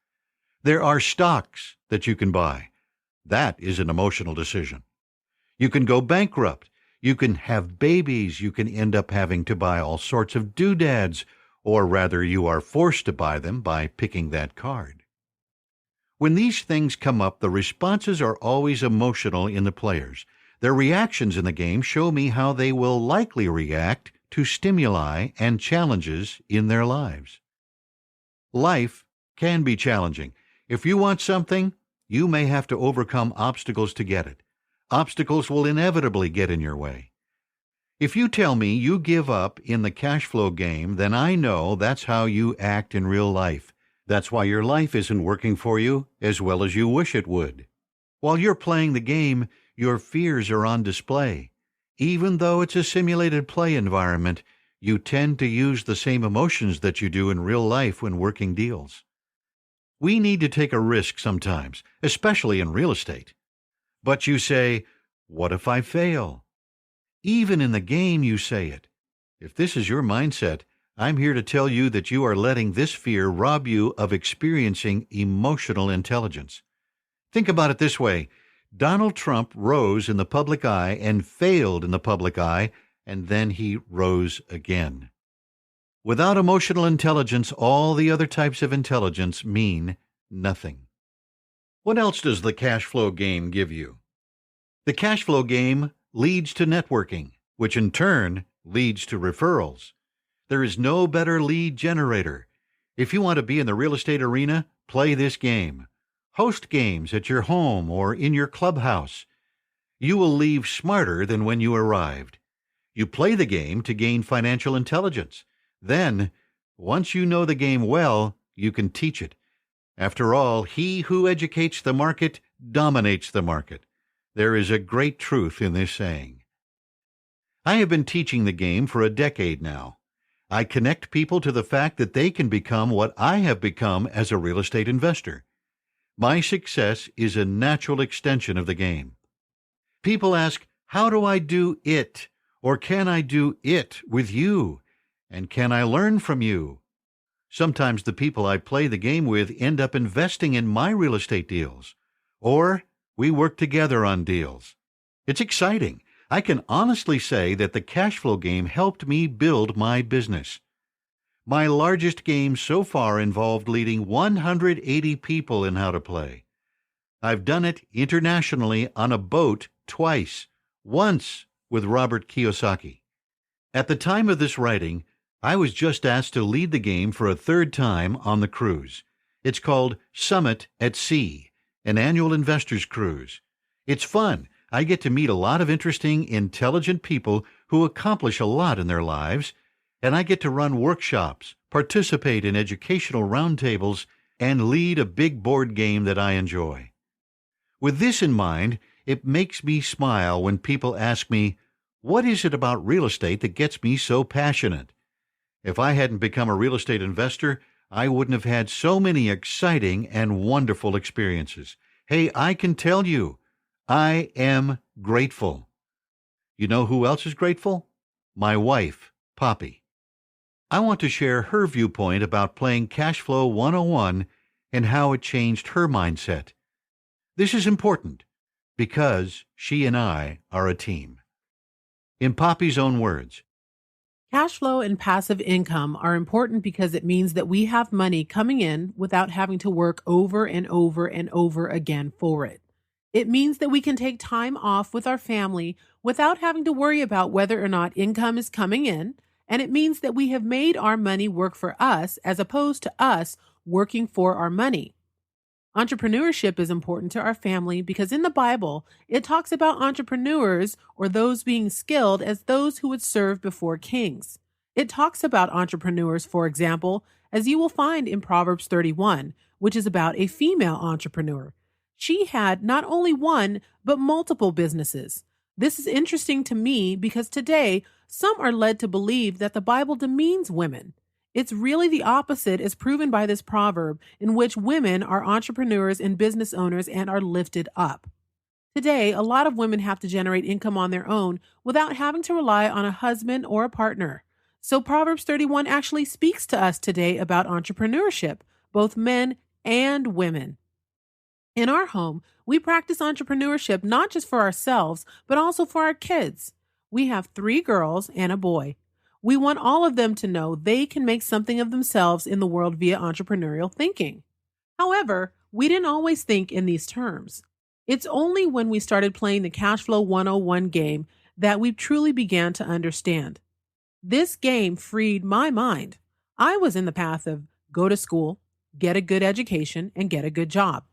There are stocks that you can buy. That is an emotional decision. You can go bankrupt. You can have babies. You can end up having to buy all sorts of doodads, or rather you are forced to buy them by picking that card. When these things come up, the responses are always emotional in the players. Their reactions in the game show me how they will likely react to stimuli and challenges in their lives. Life can be challenging. If you want something, you may have to overcome obstacles to get it. Obstacles will inevitably get in your way. If you tell me you give up in the cash flow game, then I know that's how you act in real life. That's why your life isn't working for you as well as you wish it would. While you're playing the game, your fears are on display. Even though it's a simulated play environment, you tend to use the same emotions that you do in real life when working deals. We need to take a risk sometimes, especially in real estate. But you say, what if I fail? Even in the game, you say it. If this is your mindset, I'm here to tell you that you are letting this fear rob you of experiencing emotional intelligence. Think about it this way. Donald Trump rose in the public eye and failed in the public eye, and then he rose again. Without emotional intelligence, all the other types of intelligence mean nothing. What else does the cash flow game give you? The cash flow game leads to networking, which in turn leads to referrals. There is no better lead generator. If you want to be in the real estate arena, play this game. Host games at your home or in your clubhouse. You will leave smarter than when you arrived. You play the game to gain financial intelligence. Then, once you know the game well, you can teach it. After all, he who educates the market dominates the market. There is a great truth in this saying. I have been teaching the game for a decade now. I connect people to the fact that they can become what I have become as a real estate investor. My success is a natural extension of the game. People ask, how do I do it? Or can I do it with you? And can I learn from you? Sometimes the people I play the game with end up investing in my real estate deals. Or we work together on deals. It's exciting. I can honestly say that the cash flow game helped me build my business. My largest game so far involved leading 180 people in how to play. I've done it internationally on a boat twice, once with Robert Kiyosaki. At the time of this writing, I was just asked to lead the game for a third time on the cruise. It's called Summit at Sea, an annual investors cruise. It's fun. I get to meet a lot of interesting, intelligent people who accomplish a lot in their lives, and I get to run workshops, participate in educational roundtables, and lead a big board game that I enjoy. With this in mind, it makes me smile when people ask me, what is it about real estate that gets me so passionate? If I hadn't become a real estate investor, I wouldn't have had so many exciting and wonderful experiences. Hey, I can tell you, I am grateful. You know who else is grateful? My wife, Poppy. I want to share her viewpoint about playing Cash Flow 101 and how it changed her mindset. This is important because she and I are a team. In Poppy's own words, cash flow and passive income are important because it means that we have money coming in without having to work over and over and over again for it. It means that we can take time off with our family without having to worry about whether or not income is coming in, and it means that we have made our money work for us as opposed to us working for our money. Entrepreneurship is important to our family because in the Bible, it talks about entrepreneurs or those being skilled as those who would serve before kings. It talks about entrepreneurs, for example, as you will find in Proverbs 31, which is about a female entrepreneur. She had not only one, but multiple businesses. This is interesting to me because today, some are led to believe that the Bible demeans women. It's really the opposite as proven by this proverb in which women are entrepreneurs and business owners and are lifted up. Today, a lot of women have to generate income on their own without having to rely on a husband or a partner. So Proverbs 31 actually speaks to us today about entrepreneurship, both men and women. In our home, we practice entrepreneurship not just for ourselves, but also for our kids. We have 3 girls and a boy. We want all of them to know they can make something of themselves in the world via entrepreneurial thinking. However, we didn't always think in these terms. It's only when we started playing the Cash Flow 101 game that we truly began to understand. This game freed my mind. I was in the path of go to school, get a good education, and get a good job.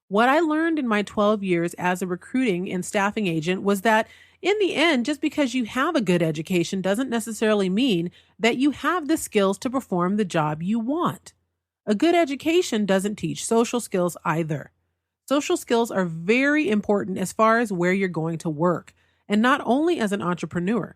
What I learned in my 12 years as a recruiting and staffing agent was that In the end, just because you have a good education doesn't necessarily mean that you have the skills to perform the job you want. A good education doesn't teach social skills either. Social skills are very important as far as where you're going to work, and not only as an entrepreneur.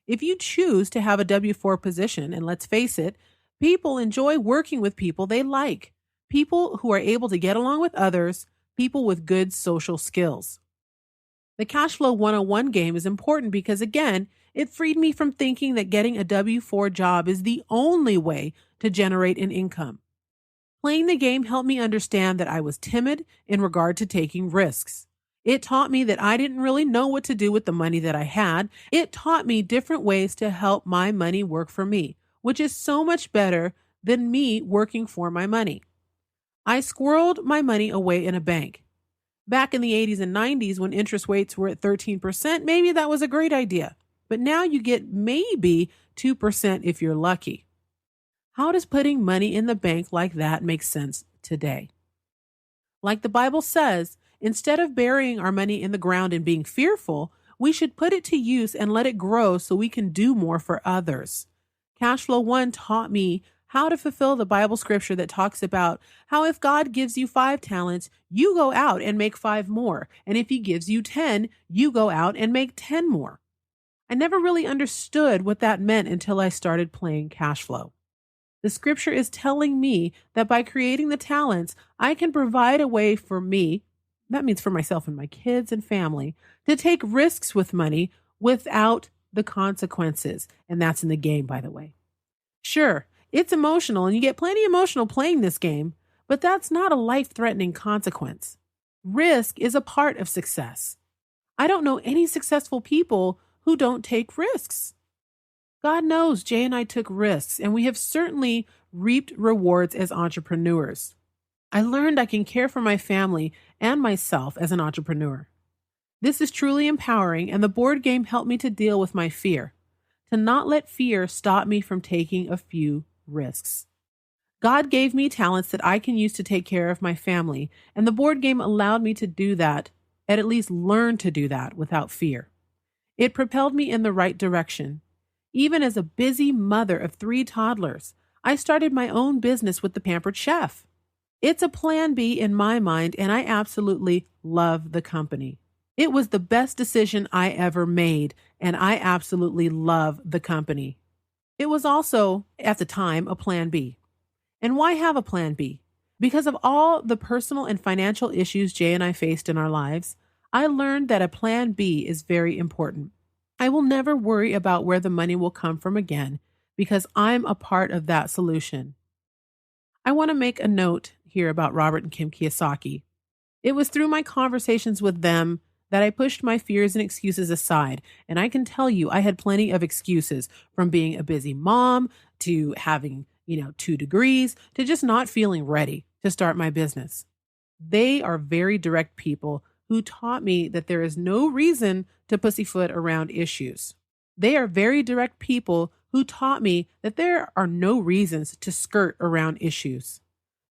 If you choose to have a W-4 position, and let's face it, people enjoy working with people they like, people who are able to get along with others, people with good social skills. The Cash Flow 101 game is important because, again, it freed me from thinking that getting a W-4 job is the only way to generate an income. Playing the game helped me understand that I was timid in regard to taking risks. It taught me that I didn't really know what to do with the money that I had. It taught me different ways to help my money work for me, which is so much better than me working for my money. I squirreled my money away in a bank. Back in the 80s and 90s, when interest rates were at 13%, maybe that was a great idea. But now you get maybe 2% if you're lucky. How does putting money in the bank like that make sense today? Like the Bible says, instead of burying our money in the ground and being fearful, we should put it to use and let it grow so we can do more for others. Cashflow 1 taught me how to fulfill the Bible scripture that talks about how if God gives you 5 talents, you go out and make 5 more. And if he gives you 10, you go out and make 10 more. I never really understood what that meant until I started playing Cashflow. The scripture is telling me that by creating the talents, I can provide a way for me, that means for myself and my kids and family, to take risks with money without the consequences. And that's in the game, by the way. Sure, it's emotional and you get plenty emotional playing this game, but that's not a life-threatening consequence. Risk is a part of success. I don't know any successful people who don't take risks. God knows Jay and I took risks, and we have certainly reaped rewards as entrepreneurs. I learned I can care for my family and myself as an entrepreneur. This is truly empowering, and the board game helped me to deal with my fear, to not let fear stop me from taking a few risks. God gave me talents that I can use to take care of my family, and the board game allowed me to do that, and at least learn to do that without fear. It propelled me in the right direction. Even as a busy mother of 3 toddlers, I started my own business with the Pampered Chef. It's a plan B in my mind, and I absolutely love the company. It was the best decision I ever made, and I absolutely love the company. It was also, at the time, a plan B. And why have a plan B? Because of all the personal and financial issues Jay and I faced in our lives, I learned that a plan B is very important. I will never worry about where the money will come from again because I'm a part of that solution. I want to make a note here about Robert and Kim Kiyosaki. It was through my conversations with them that I pushed my fears and excuses aside, and I can tell you I had plenty of excuses, from being a busy mom to having, 2 degrees to just not feeling ready to start my business. They are very direct people who taught me that there is no reason to pussyfoot around issues. They are very direct people who taught me that there are no reasons to skirt around issues.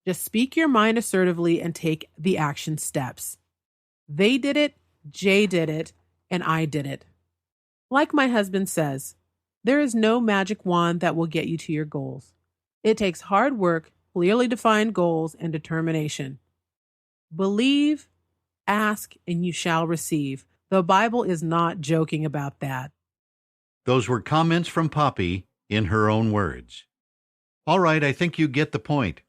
Just speak your mind assertively and take the action steps. They did it, Jay did it, and I did it. Like my husband says, there is no magic wand that will get you to your goals. It takes hard work, clearly defined goals, and determination. Believe, ask, and you shall receive. The Bible is not joking about that. Those were comments from Poppy in her own words. All right, I think you get the point.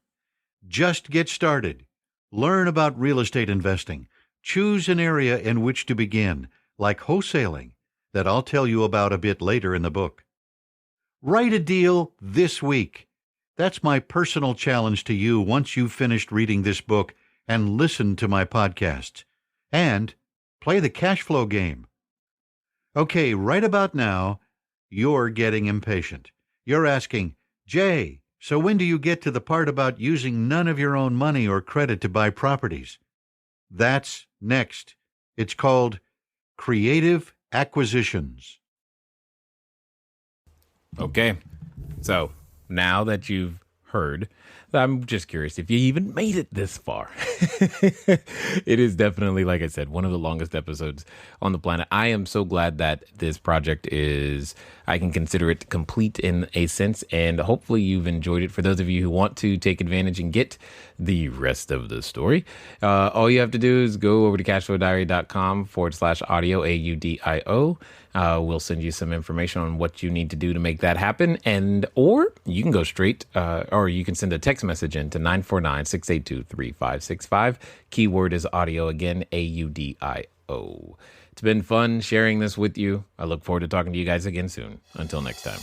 Just get started. Learn about real estate investing. Choose an area in which to begin, like wholesaling, that I'll tell you about a bit later in the book. Write a deal this week. That's my personal challenge to you once you've finished reading this book and listened to my podcasts. And play the cash flow game. Okay, right about now, you're getting impatient. You're asking, Jay, so when do you get to the part about using none of your own money or credit to buy properties? That's next. It's called Creative Acquisitions. Okay, so now that you've heard I'm just curious if you even made it this far. It is definitely, like I said, one of the longest episodes on the planet. I am so glad that this project I can consider it complete in a sense, and hopefully you've enjoyed it. For those of you who want to take advantage and get the rest of the story, all you have to do is go over to cashflowdiary.com/audio, AUDIO. We'll send you some information on what you need to do to make that happen. Or you can go straight, or you can send a text message in to 949-682-3565. Keyword is audio, again, AUDIO. It's been fun sharing this with you. I look forward to talking to you guys again soon. Until next time.